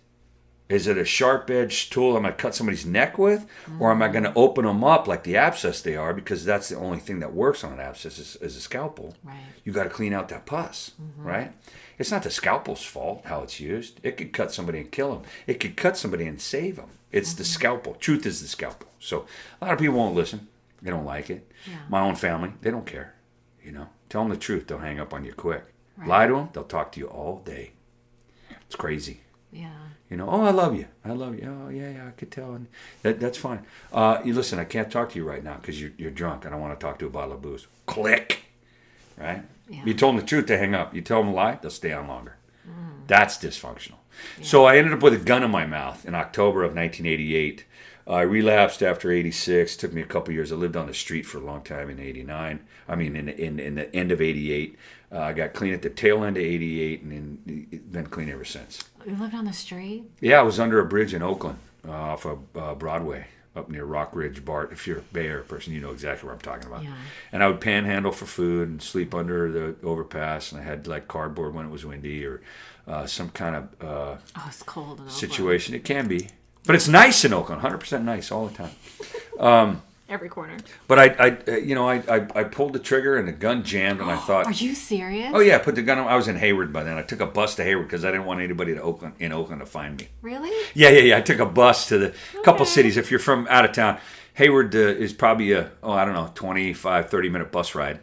Is it a sharp-edged tool I'm going to cut somebody's neck with? Or am I going to open them up like the abscess they are? Because that's the only thing that works on an abscess is a scalpel. Right. You got to clean out that pus, right? It's not the scalpel's fault how it's used. It could cut somebody and kill them. It could cut somebody and save them. It's the scalpel. Truth is the scalpel. So a lot of people won't listen. They don't like it. Yeah. My own family, they don't care. Tell them the truth. They'll hang up on you quick. Right. Lie to them. They'll talk to you all day. It's crazy. Yeah. Oh, I love you. I love you. Oh, yeah, I could tell. And that's fine. You listen, I can't talk to you right now because you're drunk. I don't want to talk to a bottle of booze. Click. Right? Yeah. You told them the truth, they hang up. You tell them a lie, they'll stay on longer. That's dysfunctional. Yeah. So I ended up with a gun in my mouth in October of 1988. I relapsed after 86. Took me a couple years. I lived on the street for a long time in 89. I mean, in the end of 88. I got clean at the tail end of 88 and been clean ever since. You lived on the street? Yeah, I was under a bridge in Oakland off of Broadway up near Rock Ridge, BART. If you're a Bay Area person, you know exactly what I'm talking about. Yeah. And I would panhandle for food and sleep under the overpass. And I had like cardboard when it was windy or some kind of it's cold in situation. It can be. But it's nice in Oakland, 100% nice all the time. Every corner. But I pulled the trigger and the gun jammed and I thought, are you serious? Oh yeah, I put the gun on. I was in Hayward by then. I took a bus to Hayward because I didn't want anybody in Oakland to find me. Really? Yeah. I took a bus to the couple cities. If you're from out of town, Hayward is probably a 25, 30-minute bus ride.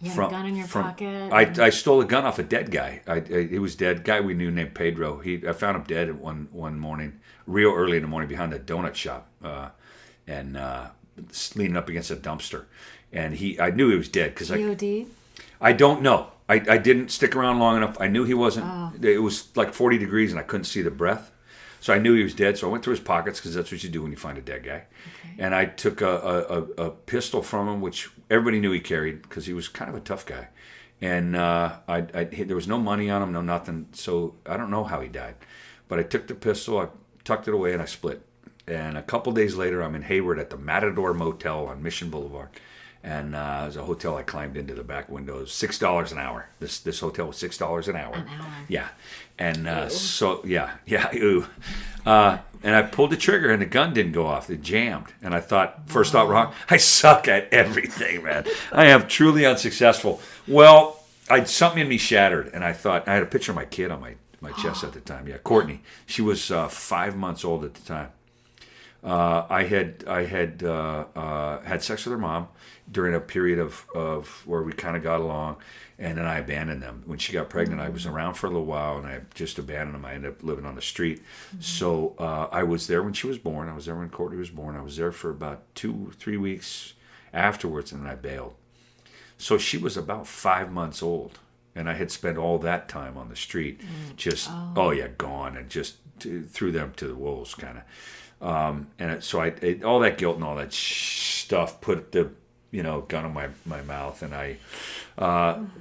You had a gun in your pocket? I stole a gun off a dead guy. He was dead. Guy we knew named Pedro. I found him dead one morning, real early in the morning behind a donut shop. And leaning up against a dumpster, and I knew he was dead because I don't know. I didn't stick around long enough. I knew he wasn't. It was like 40 degrees, and I couldn't see the breath, so I knew he was dead. So I went through his pockets because that's what you do when you find a dead guy. Okay. And I took a pistol from him, which everybody knew he carried because he was kind of a tough guy. And there was no money on him, no nothing. So I don't know how he died, but I took the pistol, I tucked it away, and I split. And a couple days later, I'm in Hayward at the Matador Motel on Mission Boulevard. And it was a hotel I climbed into the back window. It was $6 an hour. This hotel was $6 an hour. Yeah. And ooh. And I pulled the trigger and the gun didn't go off. It jammed. And I thought, first thought wrong, I suck at everything, man. I am truly unsuccessful. Well, something in me shattered. And I thought, I had a picture of my kid on my chest at the time. Yeah, Courtney. She was 5 months old at the time. I had sex with her mom during a period of where we kind of got along, and then I abandoned them. When she got pregnant, I was around for a little while, and I just abandoned them. I ended up living on the street. So I was there when she was born. I was there when Courtney was born. I was there for about 2-3 weeks afterwards, and then I bailed. So she was about 5 months old, and I had spent all that time on the street, just gone, and just threw them to the wolves, kind of. So all that guilt and all that stuff put the gun in my mouth, and I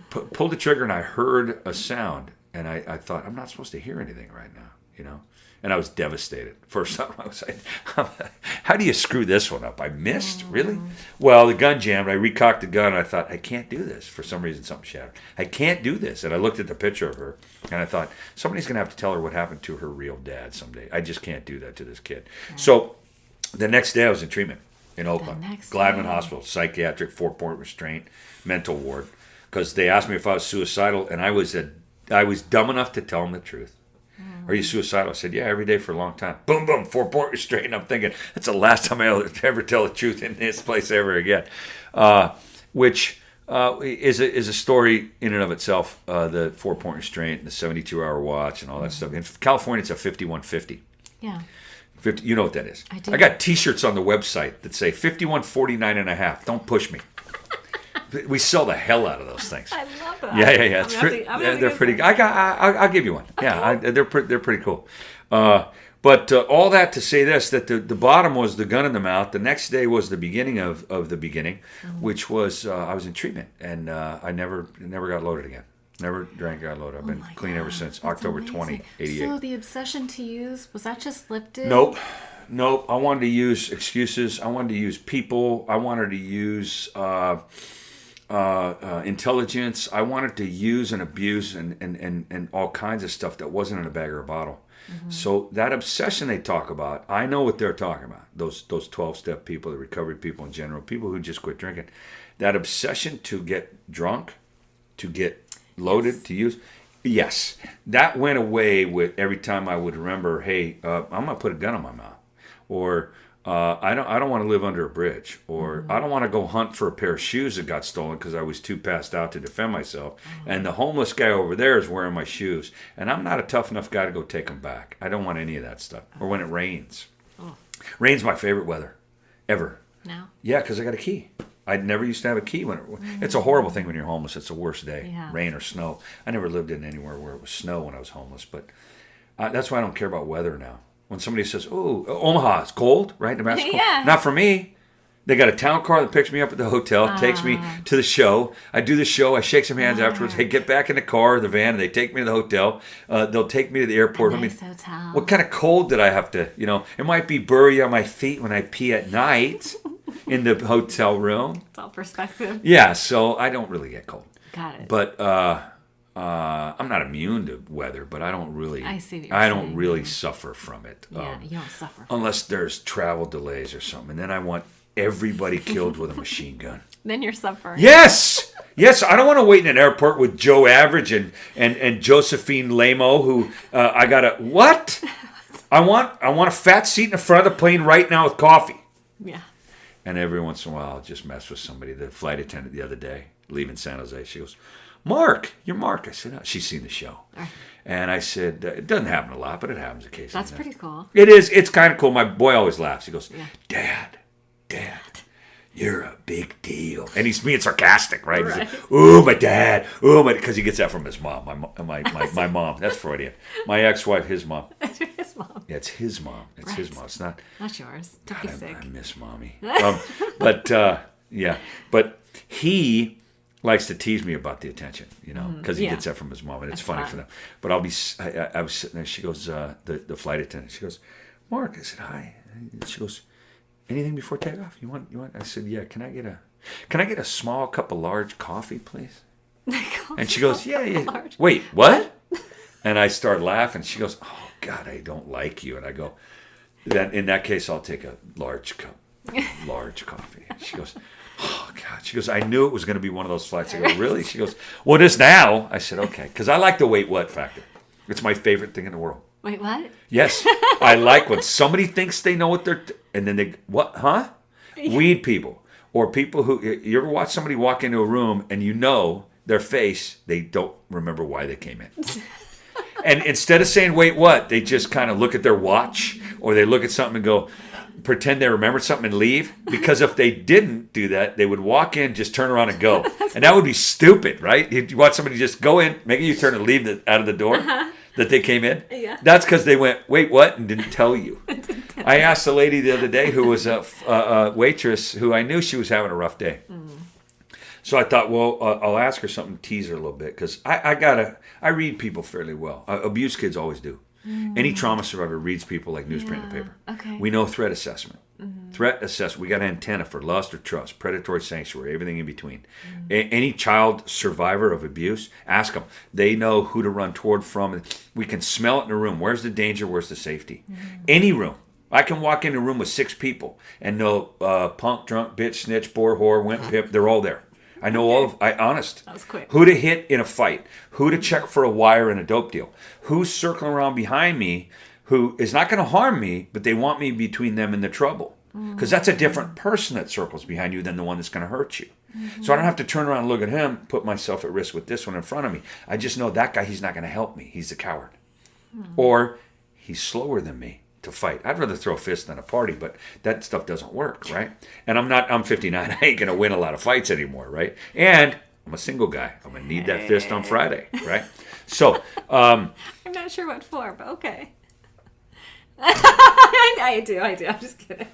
pulled the trigger, and I heard a sound, and I thought, I'm not supposed to hear anything right now, and I was devastated. First time I was like, how do you screw this one up? I missed? Really? Well, the gun jammed. I recocked the gun, and I thought, I can't do this. For some reason, something shattered. I can't do this. And I looked at the picture of her, and I thought, somebody's going to have to tell her what happened to her real dad someday. I just can't do that to this kid. Yeah. So the next day, I was in treatment in Oakland. Gladman Hospital, psychiatric, 4-point restraint, mental ward, because they asked me if I was suicidal, and I was dumb enough to tell them the truth. Are you suicidal? I said, yeah, every day for a long time. Boom, boom, 4-point restraint. And I'm thinking, that's the last time I'll ever tell the truth in this place ever again. Which is a story in and of itself, the 4-point restraint, the 72-hour watch, and all that stuff. In California, it's a 5150. Yeah. 50, you know what that is. I do. I got T-shirts on the website that say 5149 and a half. Don't push me. We sell the hell out of those things. I love that. Yeah. They're pretty. I'll give you one. Yeah, they're pretty cool. But all that to say this: that the bottom was the gun in the mouth. The next day was the beginning of the beginning, which was I was in treatment, and I never got loaded again. Never drank, got loaded. I've been clean ever since October 20, 88. So the obsession to use, was that just lifted? Nope. I wanted to use excuses. I wanted to use people. I wanted to use intelligence. I wanted to use and abuse and all kinds of stuff that wasn't in a bag or a bottle. So that obsession they talk about, I know what they're talking about. Those 12-step people, the recovery people in general, people who just quit drinking. That obsession to get drunk, to get loaded, to use. Yes, that went away with every time I would remember, hey, I'm going to put a gun on my mouth. Or I don't want to live under a bridge, or I don't want to go hunt for a pair of shoes that got stolen because I was too passed out to defend myself. And the homeless guy over there is wearing my shoes, and I'm not a tough enough guy to go take them back. I don't want any of that stuff. Or when it rains. Rain's my favorite weather, ever. No? Yeah, because I got a key. I never used to have a key when it's a horrible thing when you're homeless. It's the worst day, rain or snow. I never lived in anywhere where it was snow when I was homeless, but that's why I don't care about weather now. When somebody says, "Oh, Omaha, it's cold, right? Nebraska, cold." Not for me. They got a town car that picks me up at the hotel, takes me to the show. I do the show. I shake some hands afterwards. They get back in the car, the van, and they take me to the hotel. They'll take me to the airport. Hotel. What kind of cold did I have to? It might be burry on my feet when I pee at night in the hotel room. It's all perspective. Yeah, so I don't really get cold. Got it. But I'm not immune to weather, but I don't really. I see what you're saying. don't really suffer from it. Yeah, you don't suffer. Unless there's travel delays or something, and then I want everybody killed with a machine gun. Then you're suffering. Yes. I don't want to wait in an airport with Joe Average and Josephine Lamo, who I gotta what? I want a fat seat in the front of the plane right now with coffee. Yeah. And every once in a while, I'll just mess with somebody. The flight attendant the other day, leaving San Jose, she goes, "Mark, you're Mark." I said, "Oh." She's seen the show. And I said, it doesn't happen a lot, but it happens occasionally. That's pretty cool. It is. It's kind of cool. My boy always laughs. He goes, Dad, you're a big deal. And he's being sarcastic, right? He's like, "Oh, my dad. Oh, my," because he gets that from his mom. My mom. That's Freudian. My ex-wife, his mom. His mom. Yeah, it's his mom. It's his mom. It's not yours. Don't be sick. I miss mommy. But he likes to tease me about the attention, because he gets that from his mom, and it's funny for them. But I was sitting there. She goes, the flight attendant. She goes, "Mark." I said, "Hi." She goes, anything before takeoff? You want? I said, yeah. Can I get a small cup of large coffee, please? And she goes, yeah. Wait, what? And I start laughing. She goes, oh, God, I don't like you. And I go, then in that case, I'll take a large cup, large coffee. And she goes, oh, God. She goes, I knew it was going to be one of those flights. I go, really? She goes, well, it is now. I said, okay. Because I like the wait what factor. It's my favorite thing in the world. Wait, what? Yes. I like when somebody thinks they know what and then they, what, huh? Weed people. Or people who, you ever watch somebody walk into a room and you know their face, they don't remember why they came in. And instead of saying, wait, what? They just kind of look at their watch or they look at something and go, pretend they remembered something and leave. Because if they didn't do that, they would walk in, just turn around and go. And that would be stupid, right? You watch somebody just go in, make a U-turn and leave out of the door that they came in. Yeah. That's because they went, wait, what? And didn't tell you. I asked a lady the other day who was a waitress who I knew she was having a rough day. So I thought, well, I'll ask her something, tease her a little bit, because I read people fairly well. Abused kids always do. Any trauma survivor reads people like newsprint in the paper. Okay. We know threat assessment. Threat assessment, we got an antenna for lust or trust, predatory sanctuary, everything in between. Any child survivor of abuse, ask them. They know who to run toward from. We can smell it in a room. Where's the danger? Where's the safety? Any room. I can walk in a room with 6 people and know punk, drunk, bitch, snitch, bore, whore, wimp, pip, they're all there. I know all of, honest. That was quick. Who to hit in a fight, who to check for a wire in a dope deal, who's circling around behind me, who is not going to harm me, but they want me between them and the trouble. Because that's a different person that circles behind you than the one that's going to hurt you. So I don't have to turn around and look at him, put myself at risk with this one in front of me. I just know that guy, he's not going to help me. He's a coward. Or he's slower than me to fight. I'd rather throw a fist than a party, but that stuff doesn't work, right? And I'm 59. I ain't going to win a lot of fights anymore, right? And I'm a single guy. I'm going to need that fist on Friday, right? So, I'm not sure what for, but okay. I do. I'm just kidding.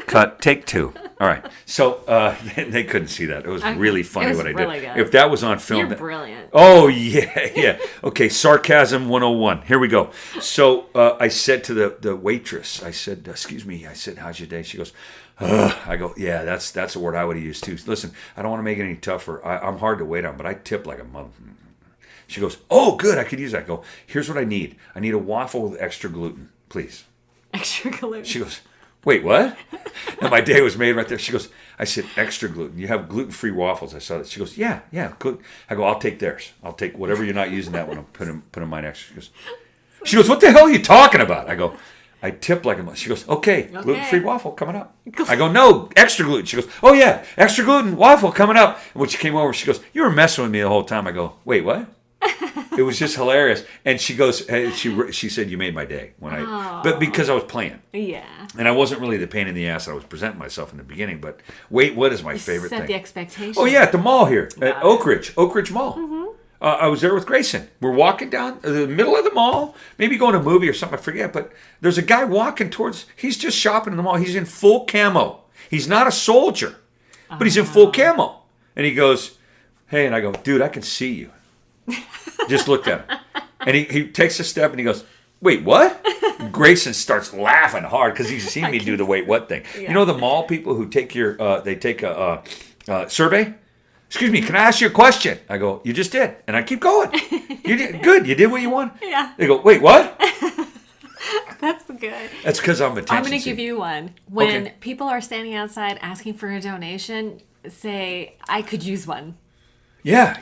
Cut. Take 2. All right. So they couldn't see that. It was really funny what I did. Really good. If that was on film, you're brilliant. Oh yeah. Okay, sarcasm 101. Here we go. So I said to the waitress, I said, "Excuse me." I said, "How's your day?" She goes, "Ugh." I go, "Yeah, that's a word I would have used too." Listen, I don't want to make it any tougher. I'm hard to wait on, but I tip like a mother. She goes, "Oh, good. I could use that." I go, "Here's what I need. I need a waffle with extra gluten, please." Extra gluten. She goes, "Wait, what?" And my day was made right there. She goes, I said, "Extra gluten. You have gluten-free waffles." I saw that. She goes, yeah, gluten. I go, "I'll take theirs. I'll take whatever you're not using that one. I'll put in mine extra." She goes, "What the hell are you talking about?" I go, "I tip like a mother." She goes, okay, gluten-free waffle coming up." I go, "No, extra gluten." She goes, "Oh yeah, extra gluten waffle coming up." And when she came over, she goes, "You were messing with me the whole time." I go, "Wait, what?" It was just hilarious. And she goes, she said, "You made my day." But because I was playing. Yeah. And I wasn't really the pain in the ass I was presenting myself in the beginning. But wait, what is my favorite thing? Set the expectation. Oh yeah, at the mall here, at Oak Ridge Mall. I was there with Grayson. We're walking down the middle of the mall, maybe going to a movie or something, I forget. But there's a guy walking towards, he's just shopping in the mall. He's in full camo. He's not a soldier, but he's in full camo. And he goes, "Hey," and I go, "Dude, I can see you." Just looked at him. And he takes a step and he goes, "Wait, what?" Grayson starts laughing hard because he's seen me do the wait what thing. Yeah. You know the mall people who take they take a survey? "Excuse me, can I ask you a question?" I go, "You just did." And I keep going. "You did good. You did what you want." Yeah. They go, "Wait, what?" That's good. That's because I'm attention. I'm going to give you one. When people are standing outside asking for a donation, say, "I could use one." Yeah.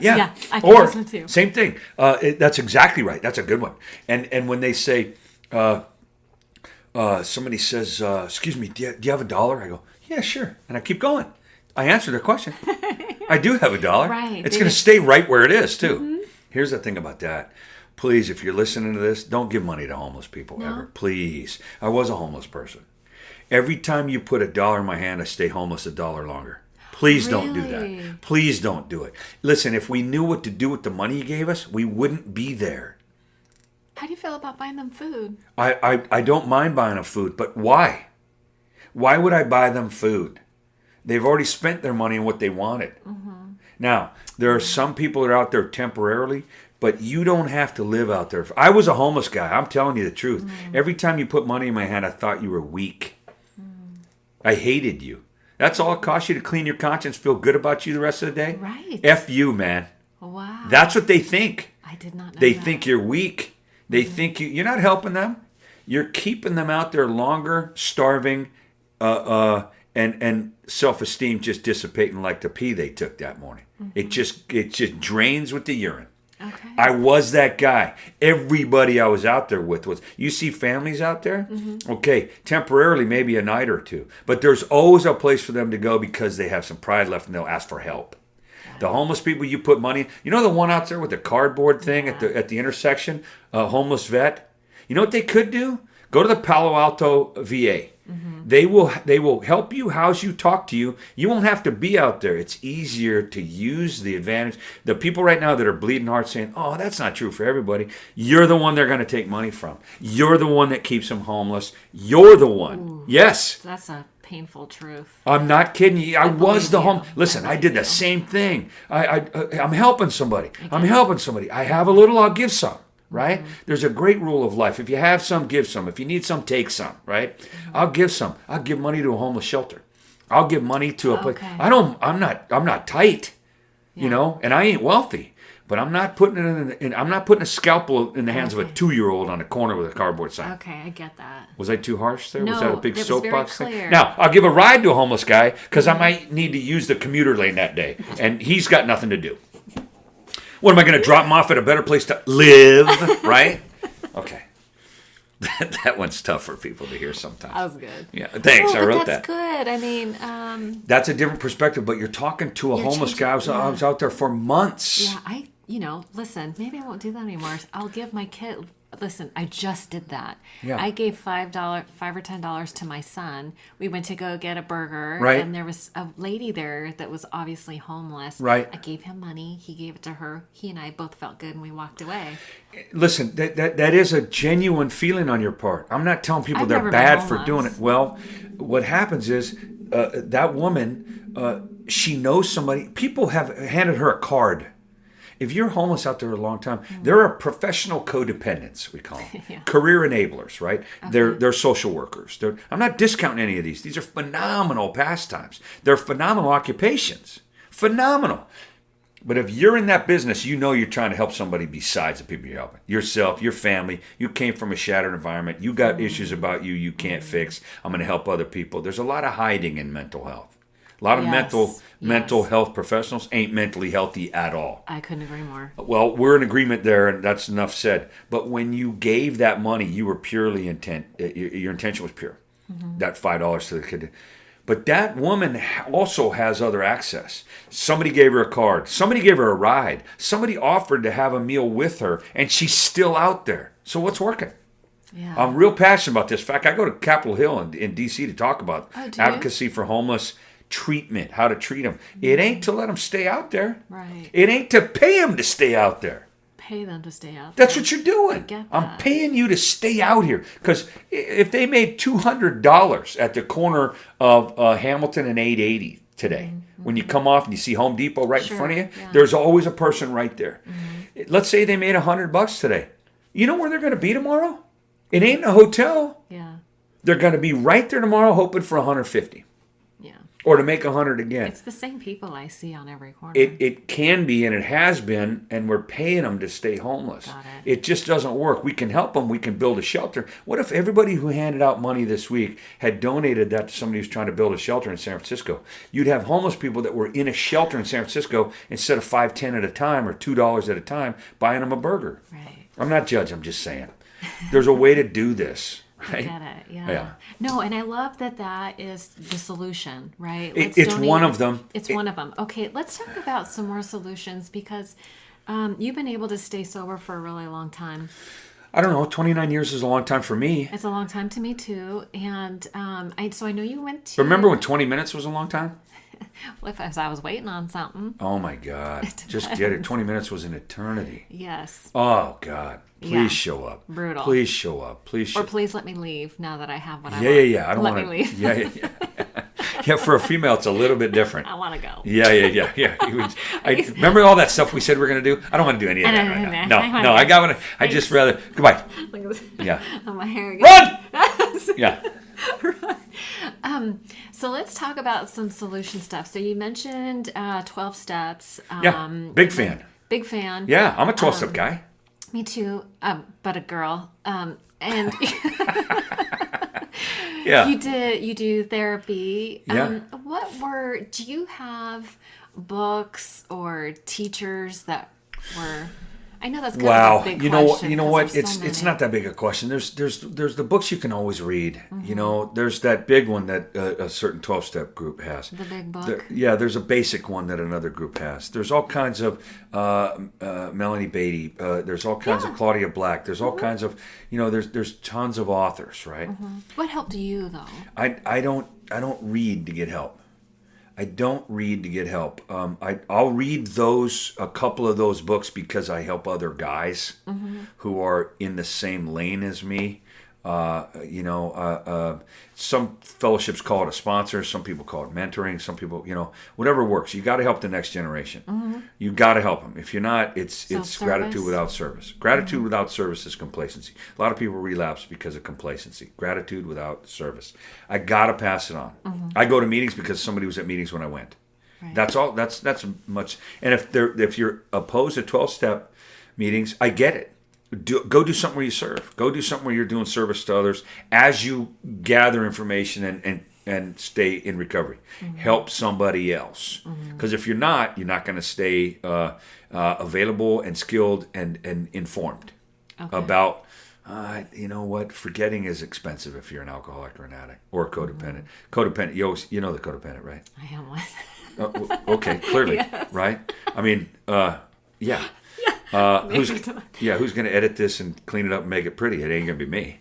I can use one too. Same thing. That's exactly right. That's a good one. And when they say, somebody says, "Excuse me, do you have $1?" I go, "Yeah, sure." And I keep going. I answer their question. I do have $1. Right. It's going to stay right where it is, too. Here's the thing about that. Please, if you're listening to this, don't give money to homeless people ever. Please. I was a homeless person. Every time you put $1 in my hand, I stay homeless $1 longer. Please don't do that. Please don't do it. Listen, if we knew what to do with the money you gave us, we wouldn't be there. How do you feel about buying them food? I don't mind buying them food, but why? Why would I buy them food? They've already spent their money on what they wanted. Now, there are some people that are out there temporarily But you don't have to live out there. I was a homeless guy. I'm telling you the truth. Every time you put money in my hand, I thought you were weak. I hated you. That's all it costs you to clean your conscience, feel good about you the rest of the day? Right. F you, man. Wow. That's what they think. I did not know They that. think you're weak. They think you're not helping them. You're keeping them out there longer, starving, and self-esteem just dissipating like the pee they took that morning. It just drains with the urine. Okay. I was that guy. Everybody I was out there with was. You see families out there? Okay, temporarily, maybe a night or two. But there's always a place for them to go because they have some pride left and they'll ask for help. The homeless people you put money in. You know the one out there with the cardboard thing at the intersection? Homeless vet? You know what they could do? Go to the Palo Alto VA. They will help you, house you, talk to you. You won't have to be out there. It's easier to use the advantage. The people right now that are bleeding heart saying, oh, that's not true for everybody. You're the one they're going to take money from. You're the one that keeps them homeless. You're the one. Ooh, yes. That's a painful truth. I'm not kidding you. I was the home. you. Listen, I did the same thing. I'm helping somebody. I'm helping somebody. I have a little, I'll give some. Right? There's a great rule of life. If you have some, give some. If you need some, take some. Right? I'll give some. I'll give money to a homeless shelter. I'll give money to a place. Okay. I'm not tight, you know, and I ain't wealthy. But I'm not putting it I'm not putting a scalpel in the hands of a 2-year-old on a corner with a cardboard sign. Okay, I get that. Was I too harsh there? No, was that a big it was soapbox very thing? clear. Now, I'll give a ride to a homeless guy because I might need to use the commuter lane that day, and he's got nothing to do. What, am I going to drop him off at a better place to live, right? Okay. That one's tough for people to hear sometimes. That was good. Yeah, thanks. I wrote that's that. good. I mean, That's a different perspective, but you're talking to a homeless guy. I was out there for months. yeah, listen, maybe I won't do that anymore. I'll give my kid. Listen, I just did that. Yeah. I gave $5 or $10 to my son. We went to go get a burger, Right. and there was a lady there that was obviously homeless. Right. I gave him money. He gave it to her. He and I both felt good, and we walked away. Listen, that is a genuine feeling on your part. I'm not telling people I've they're never been bad for homeless. doing it. Well, what happens is that woman, she knows somebody. People have handed her a card. If you're homeless out there a long time, there are professional codependents, we call them. Yeah. Career enablers, right? They're social workers. I'm not discounting any of these. These are phenomenal pastimes. They're phenomenal occupations. Phenomenal. But if you're in that business, you know you're trying to help somebody besides the people you're helping. Yourself, your family. You came from a shattered environment. You got issues about you can't fix. I'm going to help other people. There's a lot of hiding in mental health. A lot of mental health professionals ain't mentally healthy at all. I couldn't agree more. Well, we're in agreement there, and that's enough said. But when you gave that money, you were purely intent. Your intention was pure. That $5 to the kid. But that woman also has other access. Somebody gave her a card. Somebody gave her a ride. Somebody offered to have a meal with her, and she's still out there. So what's working? Yeah. I'm real passionate about this. In fact, I go to Capitol Hill in D.C. to talk about advocacy for homeless treatment, how to treat them. It ain't to let them stay out there. Right. It ain't to pay them to stay out there. Pay them to stay out. That's what you're doing. get I'm that. paying you to stay out here. Because if they made $200 at the corner of Hamilton and 880 today, when you come off and you see Home Depot right in front of you, there's always a person right there. Let's say they made $100 today. You know where they're going to be tomorrow? It ain't a hotel. Yeah. They're going to be right there tomorrow hoping for 150. Yeah. Or to make 100 again. It's the same people I see on every corner. It can be, and it has been, and we're paying them to stay homeless. Got it. It just doesn't work. We can help them. We can build a shelter. What if everybody who handed out money this week had donated that to somebody who's trying to build a shelter in San Francisco? You'd have homeless people that were in a shelter in San Francisco instead of $5.10 at a time or $2 at a time buying them a burger. Right. I'm not judging. I'm just saying. There's a way to do this. Right? I get it. Yeah. Yeah. No, and I love that is the solution, right? It's one of them. It's one of them. Okay, let's talk about some more solutions because you've been able to stay sober for a really long time. I don't know. 29 years is a long time for me. It's a long time to me too, and so I know you went to. Remember when 20 minutes was a long time? Well, if I was waiting on something. Oh my God. Just get it. 20 minutes was an eternity. Yes. Oh God. Please show up. Brutal. Please show up. Please show Or please let me leave now that I have what I Yeah, want. yeah, yeah. I don't let want me leave. Yeah, yeah, yeah. Yeah, for a female, it's a little bit different. I want to go. Yeah. Remember all that stuff we said we were going to do? I don't want to do any of that right now. No, I got one. I just rather, goodbye. Yeah. Oh, my hair again. Run! Yeah. So let's talk about some solution stuff. So you mentioned 12 steps. Big fan. Big fan. Yeah, I'm a 12-step guy. Me too, but a girl. And yeah. You do therapy. Yeah. Do you have books or teachers that were, I know that's kind of a big question. You know what? It's not that big a question. There's the books you can always read. You know, there's that big one that a certain 12-step group has. The big book. There's a basic one that another group has. There's all kinds of Melanie Beatty. There's all kinds of Claudia Black. There's all kinds of, there's tons of authors, right? What helped you though? I don't read to get help. I don't read to get help. I'll read a couple of those books because I help other guys who are in the same lane as me. Some fellowships call it a sponsor. Some people call it mentoring. Some people, whatever works. You got to help the next generation. You got to help them. If you're not, it's gratitude without service. Gratitude without service is complacency. A lot of people relapse because of complacency. Gratitude without service. I got to pass it on. I go to meetings because somebody was at meetings when I went. Right. That's all. That's much. And if you're opposed to 12-step meetings, I get it. Go do something where you serve. Go do something where you're doing service to others as you gather information and stay in recovery. Help somebody else. Because if you're not going to stay available and skilled and informed about, forgetting is expensive if you're an alcoholic or an addict or a codependent. Codependent, you know the codependent, right? I am one. Okay, clearly, yes. Right? I mean, yeah. Who's going to edit this and clean it up and make it pretty? It ain't going to be me.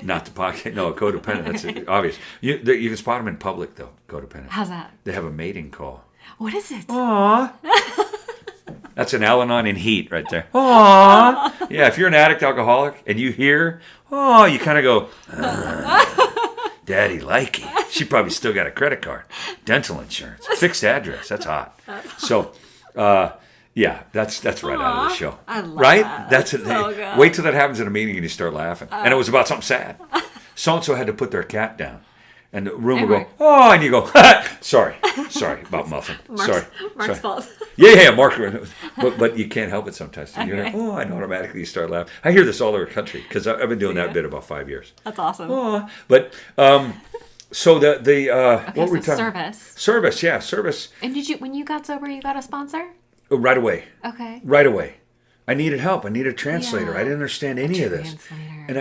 Not the podcast. No, a codependent. That's obvious. You can spot them in public, though, codependent. How's that? They have a mating call. What is it? Aww. That's an Al-Anon in heat right there. Aww. Yeah, if you're an addict alcoholic and you hear, you kind of go, Daddy likey. She probably still got a credit card. Dental insurance. Fixed address. That's hot. So, yeah, that's right out of the show. I love that. That's so good. Wait till that happens in a meeting and you start laughing. And it was about something sad. So-and-so had to put their cat down. And the room will go, and you go, sorry about Muffin. Mark's fault. Yeah, Mark. But you can't help it sometimes. You're like, and automatically you start laughing. I hear this all over the country because I've been doing that bit about 5 years. That's awesome. But so what were we talking? Service. And when you got sober, you got a sponsor? Right away. Okay. Right away. I needed help. I needed a translator. I didn't understand any of this. And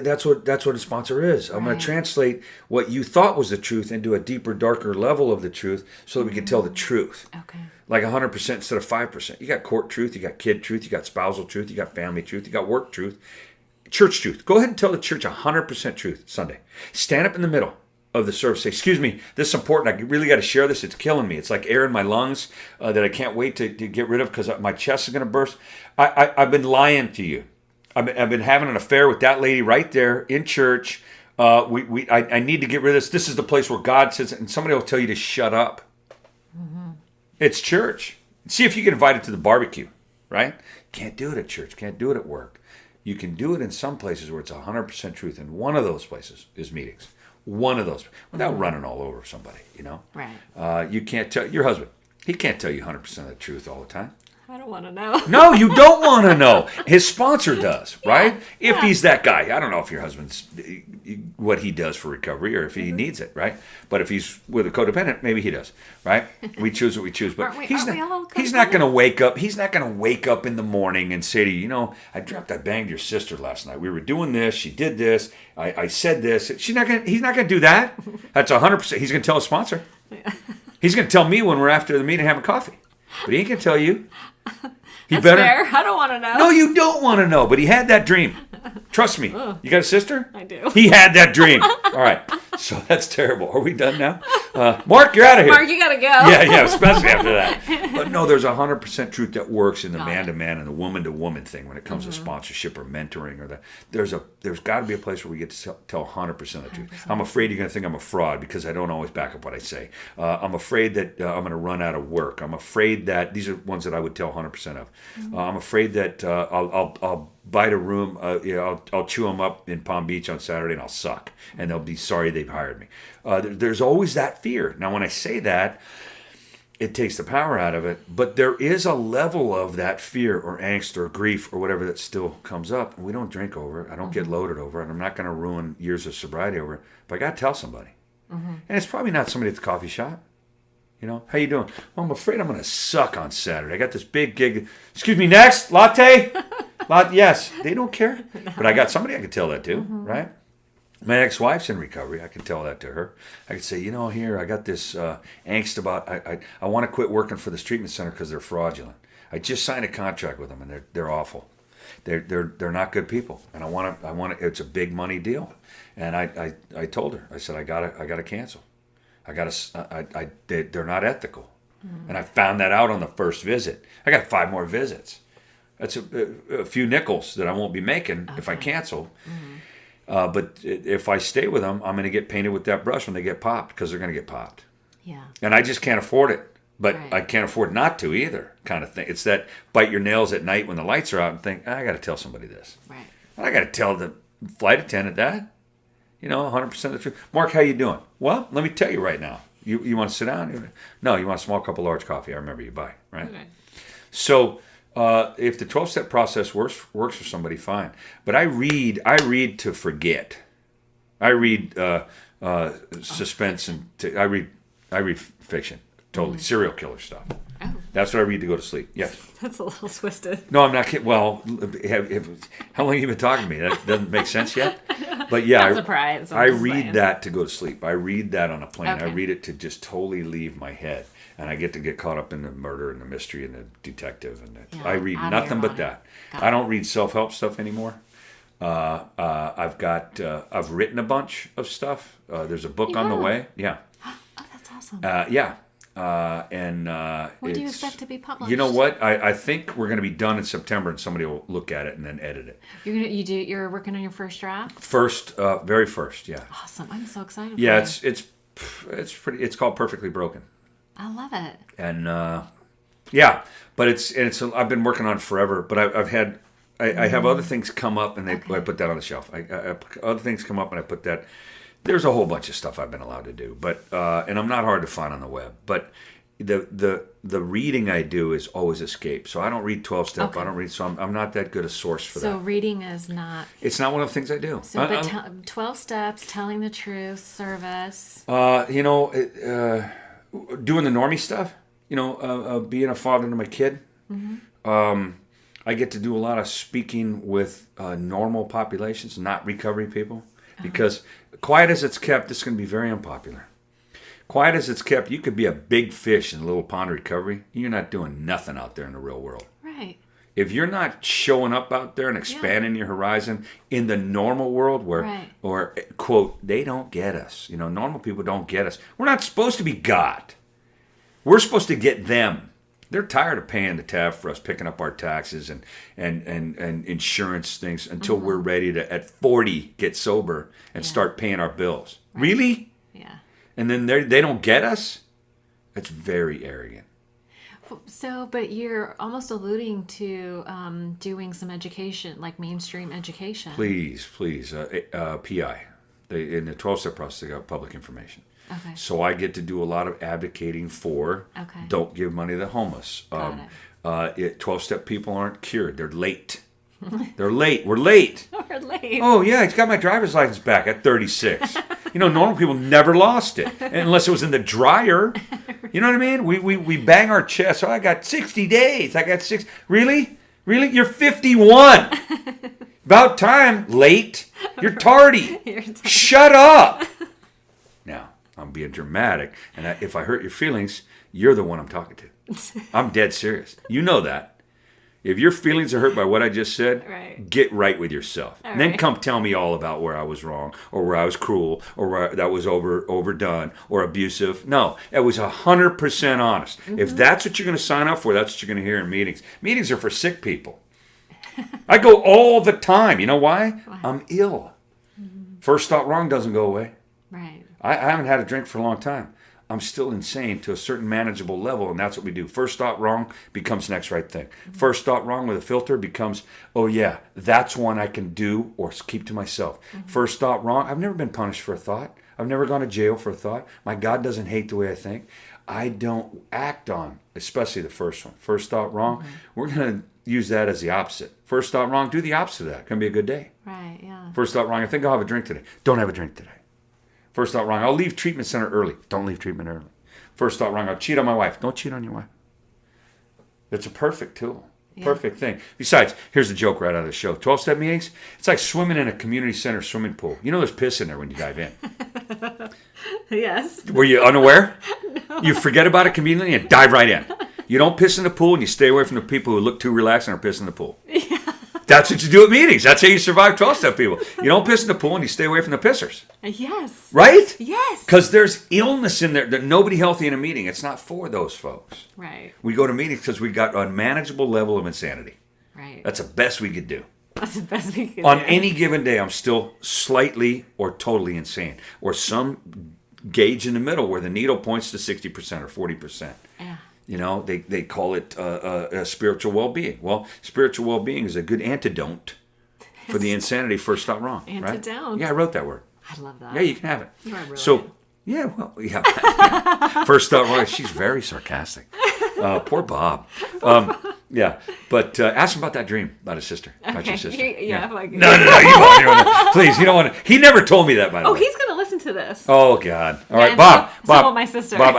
that's what a sponsor is. I'm going to translate what you thought was the truth into a deeper, darker level of the truth so that we can tell the truth. Okay. Like 100% instead of 5%. You got court truth, you got kid truth, you got spousal truth, you got family truth, you got work truth, church truth. Go ahead and tell the church 100% truth Sunday. Stand up in the middle of the service. Say, excuse me, this is important. I really got to share this. It's killing me. It's like air in my lungs that I can't wait to get rid of because my chest is going to burst. I've been lying to you. I've been having an affair with that lady right there in church. I need to get rid of this. This is the place where God says, and somebody will tell you to shut up. It's church. See if you get invited to the barbecue, right? Can't do it at church. Can't do it at work. You can do it in some places where it's 100% truth, and one of those places is meetings. One of those, without running all over somebody, Right. You can't tell your husband. He can't tell you 100% of the truth all the time. I don't want to know. No, you don't want to know. His sponsor does, right? If he's that guy. I don't know if your husband's what he does for recovery or if he needs it, right? But if he's with a codependent, maybe he does, right? We choose what we choose. But he's not going to wake up. He's not going to wake up in the morning and say to you, I banged your sister last night. We were doing this. She did this. I said this. He's not going to do that. That's 100%. He's going to tell his sponsor. He's going to tell me when we're after the meeting having coffee. But he ain't going to tell you. That's fair. I don't want to know. No, you don't want to know. But he had that dream. Trust me. You got a sister? I do. He had that dream. All right. So that's terrible. Are we done now? Mark, you're out of here. Mark, you got to go. Yeah, especially after that. But no, there's 100% truth that works in the man-to-man and the woman-to-woman thing when it comes to sponsorship or mentoring or that. There's got to be a place where we get to tell 100% of the truth. I'm afraid you're going to think I'm a fraud because I don't always back up what I say. I'm afraid that I'm going to run out of work. I'm afraid that these are ones that I would tell 100% of. I'm afraid that I'll bite a room, I'll chew them up in Palm Beach on Saturday and I'll suck. And they'll be sorry they've hired me. There's always that fear. Now, when I say that, it takes the power out of it. But there is a level of that fear or angst or grief or whatever that still comes up. And we don't drink over it. I don't get loaded over it. I'm not going to ruin years of sobriety over it. But I got to tell somebody. And it's probably not somebody at the coffee shop. How you doing? Well, I'm afraid I'm going to suck on Saturday. I got this big gig. Excuse me, next? Latte? Yes. They don't care. But I got somebody I could tell that to, right? My ex-wife's in recovery. I can tell that to her. I could say, here, I got this angst about, I want to quit working for this treatment center because they're fraudulent. I just signed a contract with them, and they're awful. They're not good people, and I want to. It's a big money deal, and I told her. I said I gotta cancel. They're not ethical, and I found that out on the first visit. I got 5 more visits. That's a few nickels that I won't be making if I cancel. But if I stay with them, I'm going to get painted with that brush when they get popped because they're going to get popped. Yeah. And I just can't afford it. But I can't afford not to either kind of thing. It's that bite your nails at night when the lights are out and think, I got to tell somebody this. Right. And I got to tell the flight attendant that. 100% of the truth. Mark, how you doing? Well, let me tell you right now. You want to sit down? No, you want a small cup of large coffee. I remember you buy, right? Okay. So if the 12-step process works for somebody, fine. But I read to forget. I read suspense and I read fiction. Totally. Serial killer stuff. Oh. That's what I read to go to sleep. Yes. That's a little twisted. No, I'm not kidding. Well, how long have you been talking to me? That doesn't make sense yet? But yeah, not surprised. I read that to go to sleep. I read that on a plane. Okay. I read it to just totally leave my head. And I get caught up in the murder and the mystery and the detective. And I read nothing but that. I don't read self-help stuff anymore. I've written a bunch of stuff. There's a book on the way. Yeah. Oh, that's awesome. Yeah. When do you expect to be published? You know what? I think we're going to be done in September, and somebody will look at it and then edit it. You're working on your first draft? Very first, yeah. Awesome! I'm so excited. Yeah, it's pretty. It's called Perfectly Broken. I love it. And but I've been working on it forever. But I have other things come up, and I put that on the shelf. Other things come up, and I put that. There's a whole bunch of stuff I've been allowed to do, but and I'm not hard to find on the web. But the reading I do is always escape. So I don't read 12-step. Okay. I don't read. So I'm not that good a source for that. So reading is not. It's not one of the things I do. So, but 12 steps, telling the truth, service. Doing the normie stuff. Being a father to my kid. Mm-hmm. I get to do a lot of speaking with normal populations, not recovery people. Because quiet as it's kept, this is going to be very unpopular. Quiet as it's kept, you could be a big fish in a little pond of recovery. You're not doing nothing out there in the real world. Right. If you're not showing up out there and expanding your horizon in the normal world or, quote, they don't get us. Normal people don't get us. We're not supposed to be God. We're supposed to get them. They're tired of paying the tab for us, picking up our taxes and insurance things until we're ready to, at 40, get sober and start paying our bills. Right. Really? Yeah. And then they don't get us? That's very arrogant. So, but you're almost alluding to doing some education, like mainstream education. Please. PI. In the 12-step process, they got public information. Okay. So I get to do a lot of advocating for don't give money to the homeless. 12-step people aren't cured. They're late. They're late. We're late. We're late. Oh, yeah, I got my driver's license back at 36. Normal people never lost it unless it was in the dryer. You know what I mean? We bang our chest. Oh, I got 60 days. I got 6. Really? You're 51. About time. Late. You're tardy. Shut up. Now, I'm being dramatic, and if I hurt your feelings, you're the one I'm talking to. I'm dead serious. You know that. If your feelings are hurt by what I just said, Right. get right with yourself. All And then right. come tell me all about where I was wrong, or where I was cruel, or where that was overdone, or abusive. No, it was 100% honest. If that's what you're going to sign up for, that's what you're going to hear in meetings. Meetings are for sick people. I go all the time. You know why? I'm ill. First thought wrong doesn't go away. Right. I haven't had a drink for a long time. I'm still insane to a certain manageable level, and that's what we do. First thought wrong becomes next right thing. First thought wrong with a filter becomes, oh yeah, that's one I can do or keep to myself. First thought wrong, I've never been punished for a thought. I've never gone to jail for a thought. My God doesn't hate the way I think. I don't act on, especially the first one. First thought wrong, we're going to use that as the opposite. First thought wrong, do the opposite of that. It's going to be a good day. Right, yeah. First thought wrong, I think I'll have a drink today. Don't have a drink today. First thought wrong, I'll leave treatment center early. Don't leave treatment early. First thought wrong, I'll cheat on my wife. Don't cheat on your wife. It's a perfect tool. Perfect thing. Besides, here's the joke right out of the show. 12-step meetings, it's like swimming in a community center swimming pool. You know there's piss in there when you dive in. Yes. Were you unaware? No. You forget about it conveniently and dive right in. You don't piss in the pool, and you stay away from the people who look too relaxed and are pissing in the pool. Yeah. That's what you do at meetings. That's how you survive 12-step people. You don't piss in the pool, and you stay away from the pissers. Yes. Right? Yes. Because there's illness in there. There's nobody healthy in a meeting. It's not for those folks. Right. We go to meetings because we got a manageable level of insanity. Right. That's the best we could do. That's the best we can On do. any given day, I'm still slightly or totally insane. Or some gauge in the middle where the needle points to 60% or 40%. Yeah. You know, they call it spiritual well-being. Well, spiritual well-being is a good antidote for the insanity first thought wrong. Antidote. Right? Yeah, I wrote that word. I love that. Yeah, you can have it. You are brilliant. So, yeah, well, yeah. First thought wrong. She's very sarcastic. Poor Bob. Yeah, but ask him about that dream about his sister. About your sister. Yeah. Like, No, you won't. Please, you don't want to. He never told me that, by the way. he's going to listen to this. Oh God! All right, and Bob. so Bob. will my sister. Bob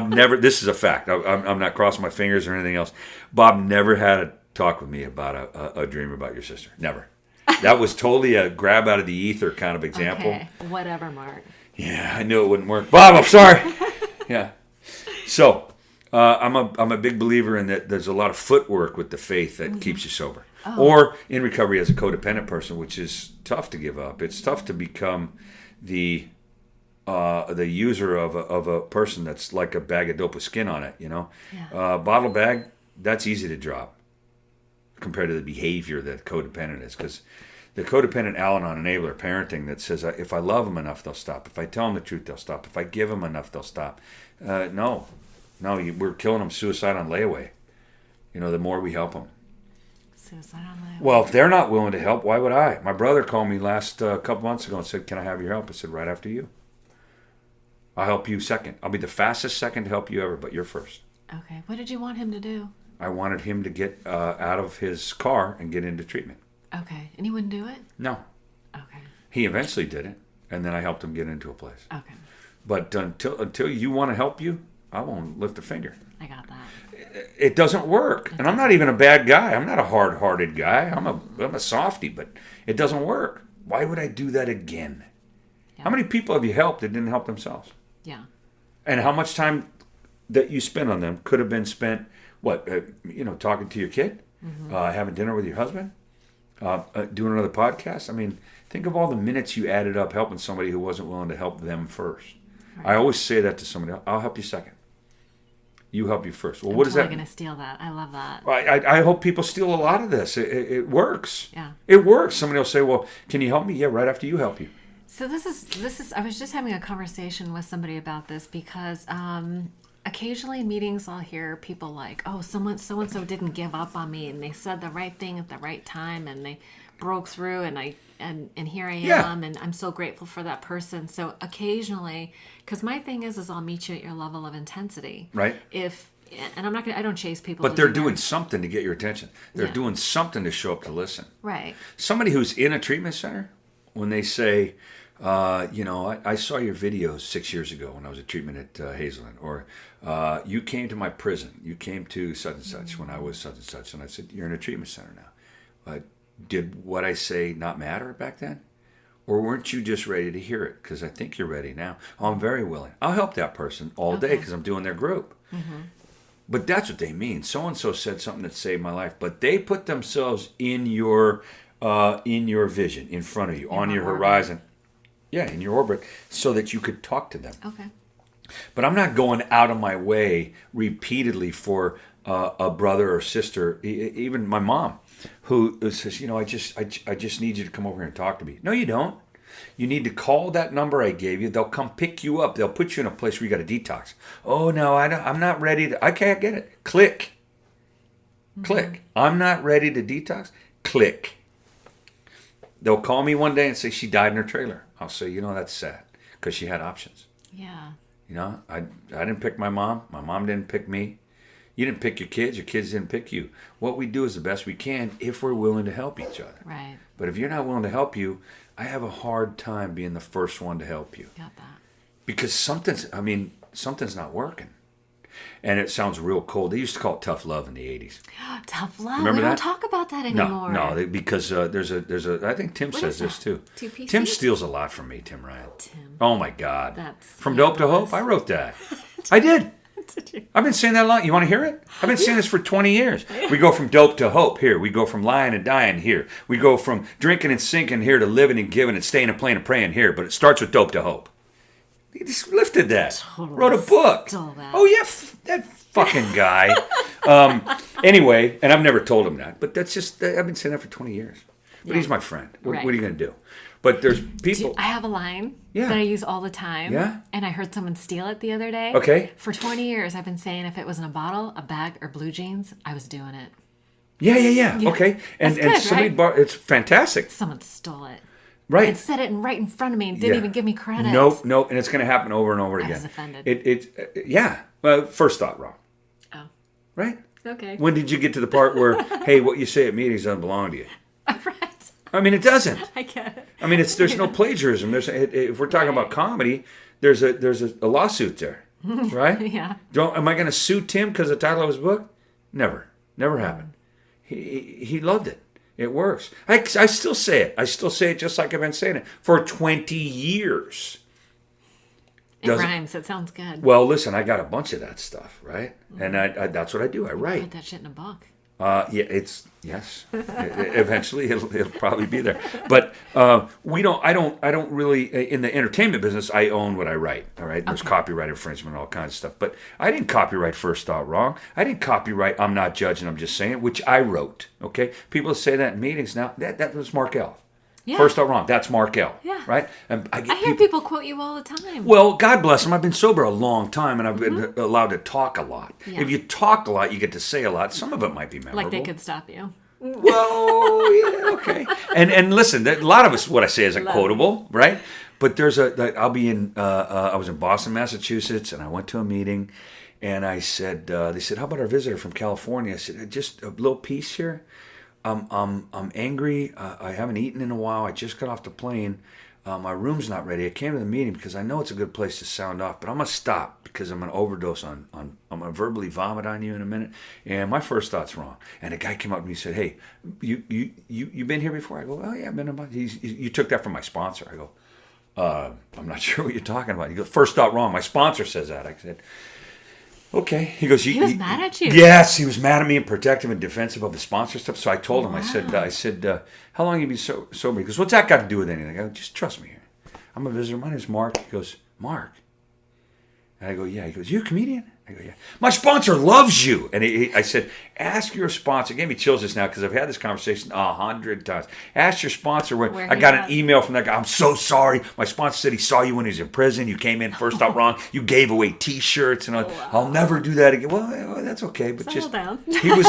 never. This is a fact. I'm not crossing my fingers or anything else. Bob never had a talk with me about a dream about your sister. Never. That was totally a grab out of the ether kind of example. Okay, whatever, Mark. Yeah, I knew it wouldn't work. Bob, I'm sorry. Yeah. So, I'm a big believer in that. There's a lot of footwork with the faith that keeps you sober, or in recovery as a codependent person, which is tough to give up. It's tough to become the user of a person that's like a bag of dope with skin on it. You know, bottle bag, that's easy to drop compared to the behavior that codependent is, because the codependent Al-Anon enabler parenting that says, if I love them enough, they'll stop. If I tell them the truth, they'll stop. If I give them enough, they'll stop. No, we're killing them suicide on layaway. You know, the more we help them. Suicide on layaway. Well, if they're not willing to help, why would I? My brother called me last couple months ago and said, can I have your help? I said, right after you. I'll help you second. I'll be the fastest second to help you ever, but you're first. Okay. What did you want him to do? I wanted him to get out of his car and get into treatment. Okay. And he wouldn't do it? No. Okay. He eventually did it, and then I helped him get into a place. Okay. But until you want to help you, I won't lift a finger. I got that. It doesn't work. And I'm not even a bad guy. I'm not a hard-hearted guy. I'm a softie, but it doesn't work. Why would I do that again? Yeah. How many people have you helped that didn't help themselves? Yeah. And how much time that you spent on them could have been spent, talking to your kid, having dinner with your husband, doing another podcast? I mean, think of all the minutes you added up helping somebody who wasn't willing to help them first. Right. I always say that to somebody. I'll help you second. You help you first. Well, what does that mean? I'm going to steal that. I love that. I hope people steal a lot of this. It works. Yeah. It works. Somebody will say, well, can you help me? Yeah, right after you help you. So this is. I was just having a conversation with somebody about this because occasionally in meetings I'll hear people like, oh, so and so didn't give up on me, and they said the right thing at the right time, and they broke through, and here I am, and I'm so grateful for that person. So occasionally, because my thing is I'll meet you at your level of intensity. Right. And I don't chase people. But they're doing something to get your attention. They're doing something to show up to listen. Right. Somebody who's in a treatment center, when they say, I saw your videos 6 years ago when I was at treatment at Hazelden, or you came to my prison. You came to such and such when I was such and such. And I said, you're in a treatment center now. Did what I say not matter back then? Or weren't you just ready to hear it? Because I think you're ready now. Oh, I'm very willing. I'll help that person all day because I'm doing their group. Mm-hmm. but that's what they mean. So-and-so said something that saved my life. But they put themselves in your vision, in front of you, on your horizon. Yeah, in your orbit, so that you could talk to them. Okay. But I'm not going out of my way repeatedly for a brother or sister, even my mom, who says, I just need you to come over here and talk to me. No, you don't. You need to call that number I gave you. They'll come pick you up. They'll put you in a place where you got to detox. Oh, no, I'm not ready to. I can't get it. Click. Click. I'm not ready to detox. Click. They'll call me one day and say she died in her trailer. I'll say, that's sad because she had options. Yeah. I didn't pick my mom. My mom didn't pick me. You didn't pick your kids didn't pick you. What we do is the best we can if we're willing to help each other. Right. But if you're not willing to help you, I have a hard time being the first one to help you. Got that. Because something's not working. And it sounds real cold. They used to call it tough love in the 80s. Tough love. Remember we don't that? talk about that anymore. No, because there's a. I think Tim says this too. 2PC? Tim steals a lot from me, Tim Ryan. Tim. Oh my God. That's From Dope to Hope. I wrote that. I did. I've been saying that a lot. You want to hear it? I've been saying this for 20 years. We go from dope to hope here. We go from lying and dying here. We go from drinking and sinking here to living and giving and staying and playing and praying here. But it starts with dope to hope. He just lifted that. Totally wrote a book. stole that. Oh yeah, that fucking guy. Anyway, and I've never told him that. But that's just, I've been saying that for 20 years. But he's my friend. What are you going to do? But there's people. I have a line Yeah. that I use all the time. Yeah. And I heard someone steal it the other day. Okay. For 20 years, I've been saying if it was in a bottle, a bag, or blue jeans, I was doing it. Yeah. Okay. And That's good, somebody right? it's fantastic. Someone stole it. Right. And said it right in front of me and didn't even give me credit. Nope. And it's going to happen over and over again. I was offended. Yeah. Well, first thought wrong. Oh. Right? Okay. When did you get to the part where, hey, what you say at meetings doesn't belong to you? Right. I mean, it doesn't. I get it. I mean, there's no plagiarism. If we're talking about comedy, there's a lawsuit there, right? Yeah. Am I going to sue Tim because of the title of his book? Never happened. He loved it. It works. I still say it. I still say it just like I've been saying it for 20 years. It rhymes. It sounds good. Well, listen, I got a bunch of that stuff, right? And I that's what I do. I write. Put that shit in a book. Yes. Eventually, it'll probably be there. But I don't really in the entertainment business. I own what I write. All right. There's copyright infringement, all kinds of stuff. But I didn't copyright First Thought Wrong. I didn't copyright I'm Not Judging. I'm Just Saying, which I wrote. Okay. People say that in meetings now. That was Mark L. Yeah. First Thought Wrong. That's Mark L. Yeah. Right. And I hear people quote you all the time. Well, God bless them. I've been sober a long time, and I've been allowed to talk a lot. Yeah. If you talk a lot, you get to say a lot. Some of it might be memorable. Like they could stop you. Well, yeah, okay. And listen, a lot of us, what I say isn't quotable, right? But I was in Boston, Massachusetts, and I went to a meeting, and I said, they said, how about our visitor from California? I said, just a little piece here. I'm angry. I haven't eaten in a while. I just got off the plane. My room's not ready. I came to the meeting because I know it's a good place to sound off, but I'm going to stop because I'm going to overdose on I'm going to verbally vomit on you in a minute. And my first thought's wrong. And a guy came up to me and said, hey, you been here before? I go, oh, yeah, I've been about. You took that from my sponsor. I go, I'm not sure what you're talking about. He goes, first thought wrong. My sponsor says that. I said, okay. He goes, he was mad at you. Yes, he was mad at me and protective and defensive of the sponsor stuff. So I told him, I said, how long have you been sober? He goes, what's that got to do with anything? I go, just trust me here. I'm a visitor. My name's Mark. He goes, Mark? And I go, yeah. He goes, you a comedian? I go, yeah. My sponsor loves you. And I said, ask your sponsor. It gave me chills just now because I've had this conversation 100 times. Ask your sponsor. I got an email from that guy. I'm so sorry. My sponsor said he saw you when he was in prison. You came in first out wrong. You gave away T-shirts. And I'll never do that again. Well, that's okay. But settle down. He was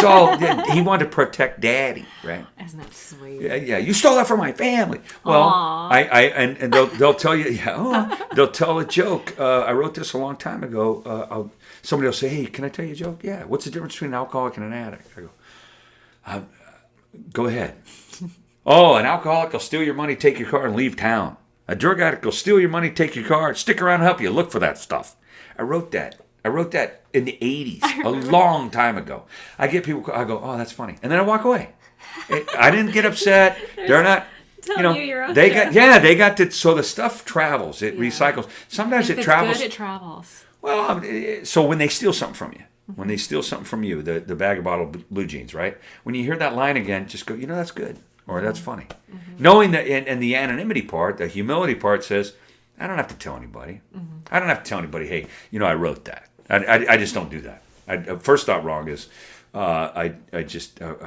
he wanted to protect Daddy, right? Isn't that sweet? Yeah. You stole that from my family. Well, and they'll tell you, they'll tell a joke. I wrote this a long time ago. Somebody will say, hey, can I tell you a joke? Yeah. What's the difference between an alcoholic and an addict? I go, go ahead. Oh, an alcoholic will steal your money, take your car, and leave town. A drug addict will steal your money, take your car, stick around and help you. Look for that stuff. I wrote that in the 80s, a long time ago. I get people, I go, oh, that's funny. And then I walk away. I didn't get upset. They're not... They got to, so the stuff travels. It recycles. Sometimes if it travels. Good, it travels. Well, so when they steal something from you, When they steal something from you, the bag of bottled blue jeans, right? When you hear that line again, just go, that's good. Or that's funny. Knowing that, and the anonymity part, the humility part says, I don't have to tell anybody. I don't have to tell anybody, hey, I wrote that. I just don't do that. First thought wrong is, I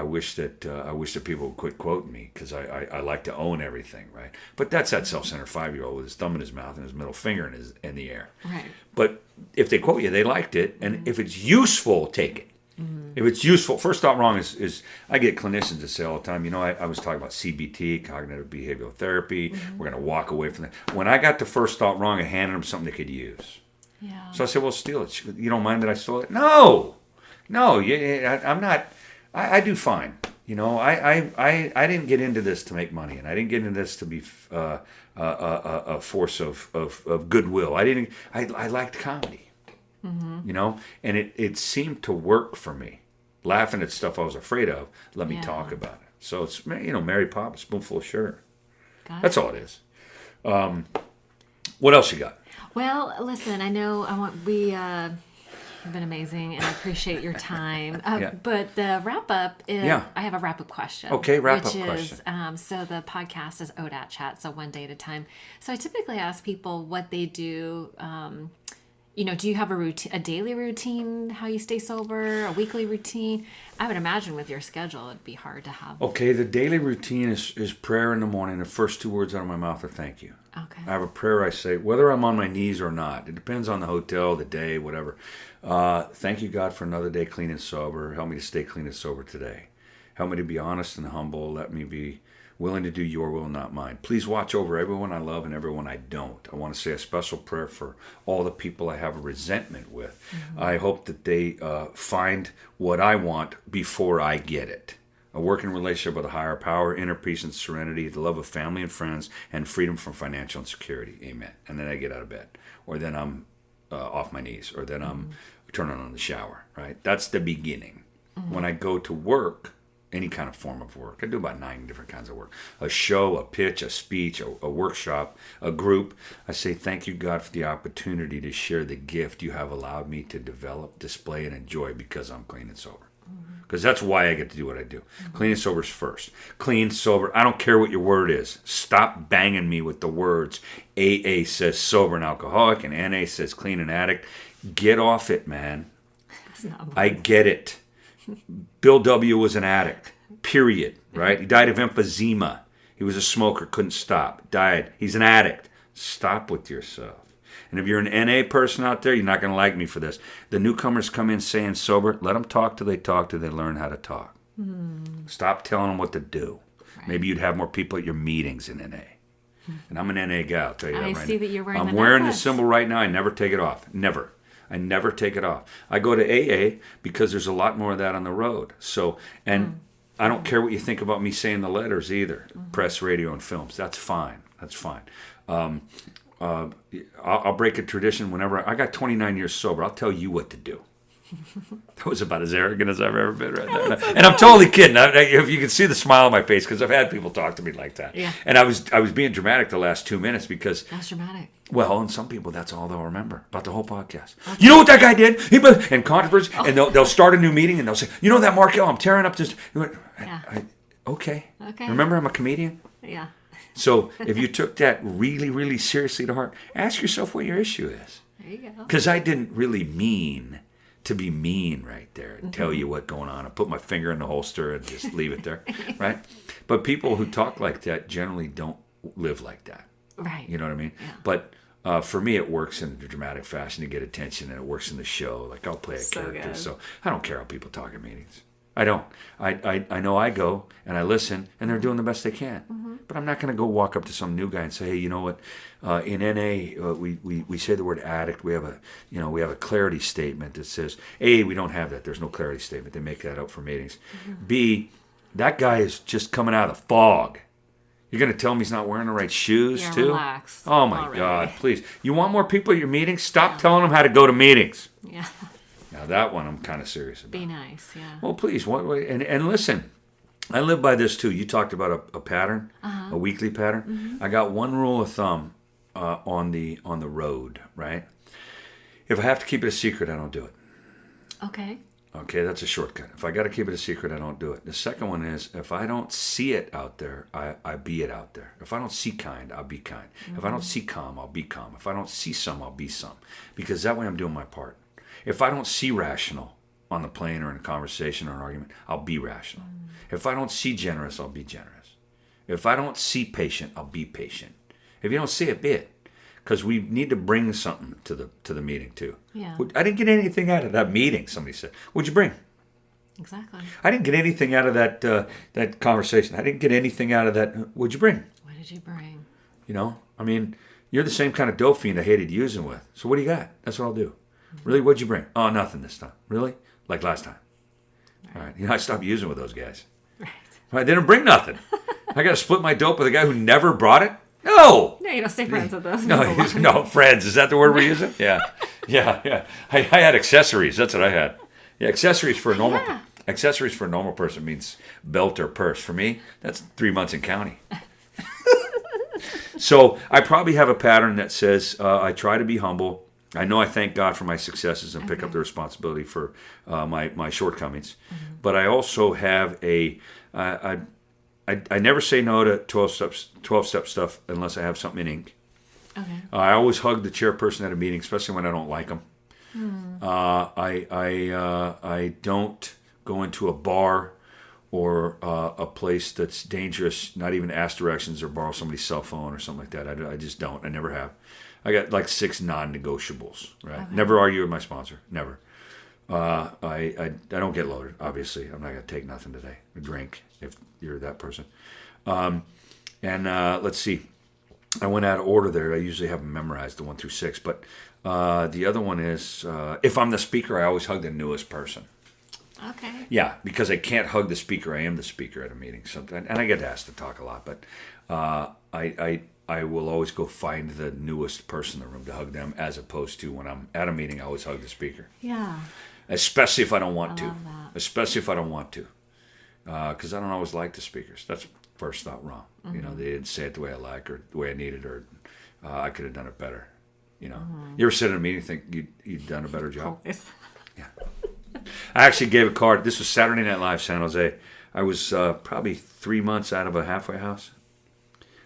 wish that people would quit quoting me because I like to own everything, right? But that's that self-centered 5-year-old with his thumb in his mouth and his middle finger in the air. Right. But if they quote you, they liked it, and if it's useful, take it. If it's useful, first thought wrong is I get clinicians that say all the time, I was talking about CBT, cognitive behavioral therapy. We're going to walk away from that. When I got the first thought wrong, I handed them something they could use. Yeah. So I said, well, steal it. You don't mind that I stole it? No, I'm not. I do fine. I didn't get into this to make money, and I didn't get into this to be a force of goodwill. I liked comedy. And it seemed to work for me. Laughing at stuff I was afraid of, let me talk about it. So it's, Mary Poppins, spoonful of sugar. That's all it is. What else you got? Well, listen, I know you've been amazing, and I appreciate your time. But the wrap-up is, I have a wrap-up question. Okay, wrap-up question. So the podcast is ODAAT Chat, so one day at a time. So I typically ask people what they do. Do you have a routine, a daily routine, how you stay sober, a weekly routine? I would imagine with your schedule, it'd be hard to have. Okay, the daily routine is prayer in the morning. The first 2 words out of my mouth are thank you. Okay. I have a prayer I say, whether I'm on my knees or not. It depends on the hotel, the day, whatever. Thank you, God, for another day clean and sober. Help me to stay clean and sober today. Help me to be honest and humble. Let me be willing to do your will, not mine. Please watch over everyone I love and everyone I don't. I want to say a special prayer for all the people I have a resentment with. I hope that they find what I want before I get it. A working relationship with a higher power, inner peace and serenity, the love of family and friends, and freedom from financial insecurity. Amen. And then I get out of bed. Or then I'm off my knees. Or then I'm turning on the shower. Right? That's the beginning. When I go to work, any kind of form of work. I do about 9 different kinds of work. A show, a pitch, a speech, a workshop, a group. I say, thank you, God, for the opportunity to share the gift you have allowed me to develop, display, and enjoy because I'm clean and sober. Because that's why I get to do what I do. Clean and sober is first. Clean, sober. I don't care what your word is. Stop banging me with the words. AA says sober and alcoholic, and NA says clean and addict. Get off it, man. I get it. Bill W. was an addict, period, right? He died of emphysema. He was a smoker, couldn't stop, died. He's an addict. Stop with yourself. And if you're an NA person out there, you're not going to like me for this. The newcomers come in saying sober, let them talk till they learn how to talk. Stop telling them what to do. Right. Maybe you'd have more people at your meetings in NA. And I'm an NA guy, I'll tell you that right now. I see that you're wearing I'm wearing the symbol right now. I never take it off. Never. I never take it off. I go to AA because there's a lot more of that on the road. So, and I don't care what you think about me saying the letters either. Press, radio, and films. That's fine. That's fine. I'll break a tradition whenever. I got 29 years sober. I'll tell you what to do. That was about as arrogant as I've ever been right there. And I'm totally kidding. If you can see the smile on my face, because I've had people talk to me like that. Yeah. And I was being dramatic the last 2 minutes because... That's dramatic. Well, and some people, that's all they'll remember about the whole podcast. Okay. You know what that guy did? And controversy. And they'll start a new meeting and they'll say, you know that Markel, I'm tearing up this... Okay. Remember, I'm a comedian? Yeah. So if you took that really, really seriously to heart, ask yourself what your issue is. There you go. Because I didn't really mean to be mean right there and tell you what's going on. I put my finger in the holster and just leave it there, right? But people who talk like that generally don't live like that. Right. You know what I mean? Yeah. But for me, it works in a dramatic fashion to get attention, and it works in the show. Like, I'll play a character. Good. So I don't care how people talk at meetings. I don't. I know I go and I listen, and they're doing the best they can. But I'm not going to go walk up to some new guy and say, hey, you know what? In NA, we say the word addict. We have a clarity statement that says, A, we don't have that. There's no clarity statement. They make that up for meetings. B, that guy is just coming out of the fog. You're going to tell him he's not wearing the right shoes, too? Relax. Oh, my God, please. You want more people at your meetings? Stop telling them how to go to meetings. Yeah. Now, that one I'm kind of serious about. Be nice, yeah. Well, please. And listen, I live by this, too. You talked about a pattern, a weekly pattern. I got one rule of thumb on the road, right? If I have to keep it a secret, I don't do it. Okay. Okay, that's a shortcut. If I got to keep it a secret, I don't do it. The second one is if I don't see it out there, I be it out there. If I don't see kind, I'll be kind. If I don't see calm, I'll be calm. If I don't see some, I'll be some. Because that way I'm doing my part. If I don't see rational on the plane or in a conversation or an argument, I'll be rational. If I don't see generous, I'll be generous. If I don't see patient, I'll be patient. If you don't see it, be it. Because we need to bring something to the meeting too. Yeah. I didn't get anything out of that meeting, somebody said. What'd you bring? Exactly. I didn't get anything out of that conversation. I didn't get anything out of that. What'd you bring? What did you bring? You know, I mean, you're the same kind of dope fiend I hated using with. So what do you got? That's what I'll do. Really, what'd you bring? Oh, nothing this time. Really? Like last time. Right. All right. You know, I stopped using with those guys. Right. I didn't bring nothing. I got to split my dope with a guy who never brought it? No. No, you don't stay friends with those. No, friends. Is that the word we're using? Yeah. I had accessories. That's what I had. Yeah, accessories for a normal person means belt or purse. For me, that's 3 months in county. So I probably have a pattern that says I try to be humble. I know I thank God for my successes and pick up the responsibility for my shortcomings. Mm-hmm. But I also have I never say no to 12-step stuff unless I have something in ink. Okay. I always hug the chairperson at a meeting, especially when I don't like them. I don't go into a bar or a place that's dangerous, not even ask directions or borrow somebody's cell phone or something like that. I just don't. I never have. I got like 6 non-negotiables, right? Okay. Never argue with my sponsor. Never. I don't get loaded, obviously. I'm not going to take nothing today. A drink, if you're that person. Let's see. I went out of order there. I usually have them memorized, the 1 through 6. But the other one is, if I'm the speaker, I always hug the newest person. Okay. Yeah, because I can't hug the speaker. I am the speaker at a meeting. And I get asked to talk a lot. But I will always go find the newest person in the room to hug them, as opposed to when I'm at a meeting, I always hug the speaker. Yeah. Especially if I don't want to. Love that. Especially if I don't want to. Because I don't always like the speakers. That's first thought wrong. Mm-hmm. You know, they didn't say it the way I like or the way I needed, or I could have done it better. You know, You ever sit in a meeting and think you'd done a better job? Always. Yeah. I actually gave a card. This was Saturday Night Live, San Jose. I was probably 3 months out of a halfway house,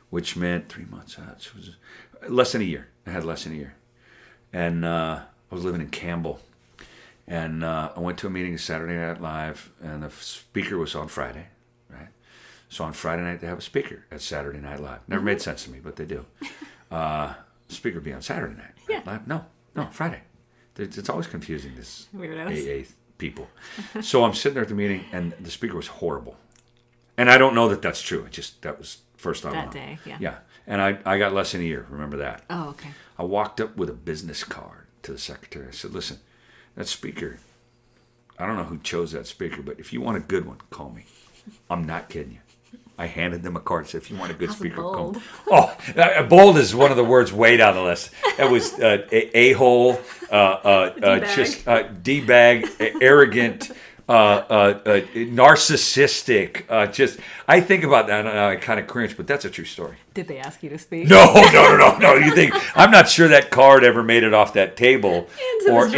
which meant 3 months out. So it was less than a year. I had less than a year. And I was living in Campbell. And I went to a meeting Saturday Night Live, and the speaker was on Friday, right? So on Friday night, they have a speaker at Saturday Night Live. Never made sense to me, but they do. Speaker be on Saturday Night Live? No, Friday. It's always confusing, this Weirdos. AA people. So I'm sitting there at the meeting, and the speaker was horrible. And I don't know that that's true. That was first thought. That day, yeah. Yeah, and I got less than a year, remember that. Oh, okay. I walked up with a business card to the secretary. I said, listen, that speaker, I don't know who chose that speaker, but if you want a good one, call me. I'm not kidding you. I handed them a card and said, if you want a good speaker, call me. Oh, bold is one of the words way down the list. It was a-hole, just D-bag, arrogant, narcissistic. I think about that and I kind of cringe, but that's a true story. Did they ask you to speak? No. You think I'm not sure that card ever made it off that table or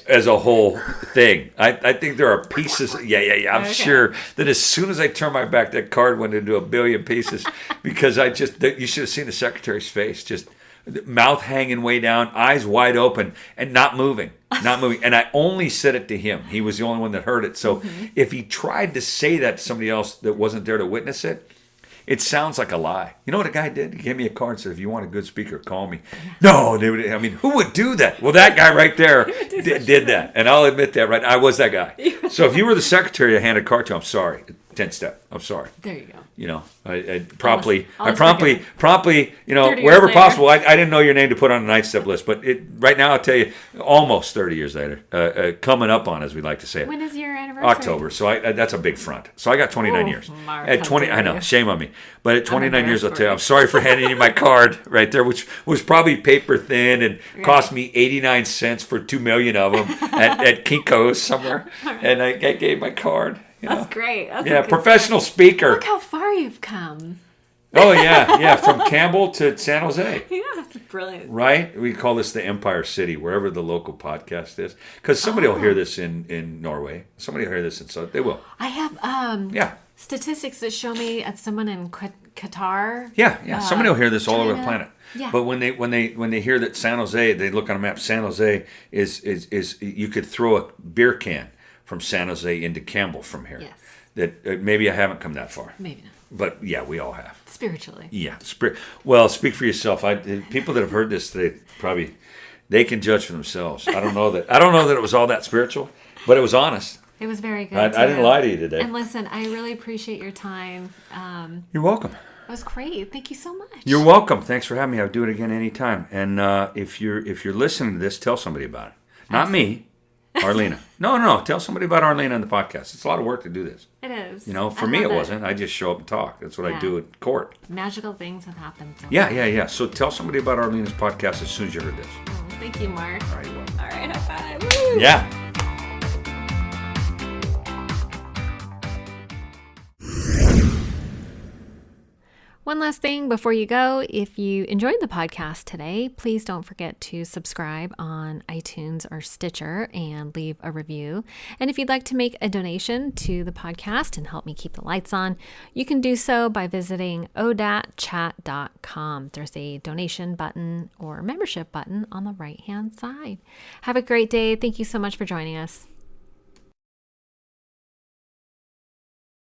as a whole thing. I think there are pieces. Yeah. I'm sure that as soon as I turned my back, that card went into a billion pieces because you should have seen the secretary's face, just mouth hanging way down, eyes wide open, and not moving. And I only said it to him. He was the only one that heard it. So if he tried to say that to somebody else that wasn't there to witness it, it sounds like a lie. You know what a guy did? He gave me a card and said, if you want a good speaker, call me. No, who would do that? Well, that guy right there did that. And I'll admit that, right? I was that guy. So if you were the secretary I handed a card to, I'm sorry. 10-step. I'm sorry. There you go. You know, I promptly, you know, wherever possible. I didn't know your name to put on the 9-step list, but right now I'll tell you, almost 30 years later, coming up on, as we like to say it. When is your anniversary? October. So that's a big front. So I got 29 years. At 20, I know, shame on me. But at 29 years, I'll tell you, I'm sorry for handing you my card right there, which was probably paper thin and cost me 89 cents for 2 million of them at Kinko's somewhere. And I gave my card. That's great. That's professional speaker. Look how far you've come. Oh, yeah. From Campbell to San Jose. Yeah, brilliant. Right? We call this the Empire City, wherever the local podcast is. Because somebody will hear this in Norway. Somebody will hear this in South. They will. I have statistics that show me at someone in Qatar. Yeah. Somebody will hear this all over the China. planet. Yeah. But when they hear that San Jose, they look on a map. San Jose is you could throw a beer can from San Jose into Campbell from here. Yes. That maybe I haven't come that far. Maybe not. But yeah, we all have. Spiritually. Yeah. Well, speak for yourself. People that have heard this today probably they can judge for themselves. I don't know that it was all that spiritual, but it was honest. It was very good. I didn't lie to you today. And listen, I really appreciate your time. You're welcome. It was great. Thank you so much. You're welcome. Thanks for having me. I'll do it again anytime. And if you're listening to this, tell somebody about it. Not me, Arlina. No. Tell somebody about Arlina on the podcast. It's a lot of work to do this. It is. For me it wasn't. I just show up and talk. That's what I do at court. Magical things have happened. So Yeah. So tell somebody about Arlina's podcast as soon as you heard this. Oh, thank you, Mark. All right, you're welcome. All right, high five. Woo! Yeah. One last thing before you go, if you enjoyed the podcast today, please don't forget to subscribe on iTunes or Stitcher and leave a review. And if you'd like to make a donation to the podcast and help me keep the lights on, you can do so by visiting ODAATchat.com. There's a donation button or membership button on the right-hand side. Have a great day. Thank you so much for joining us.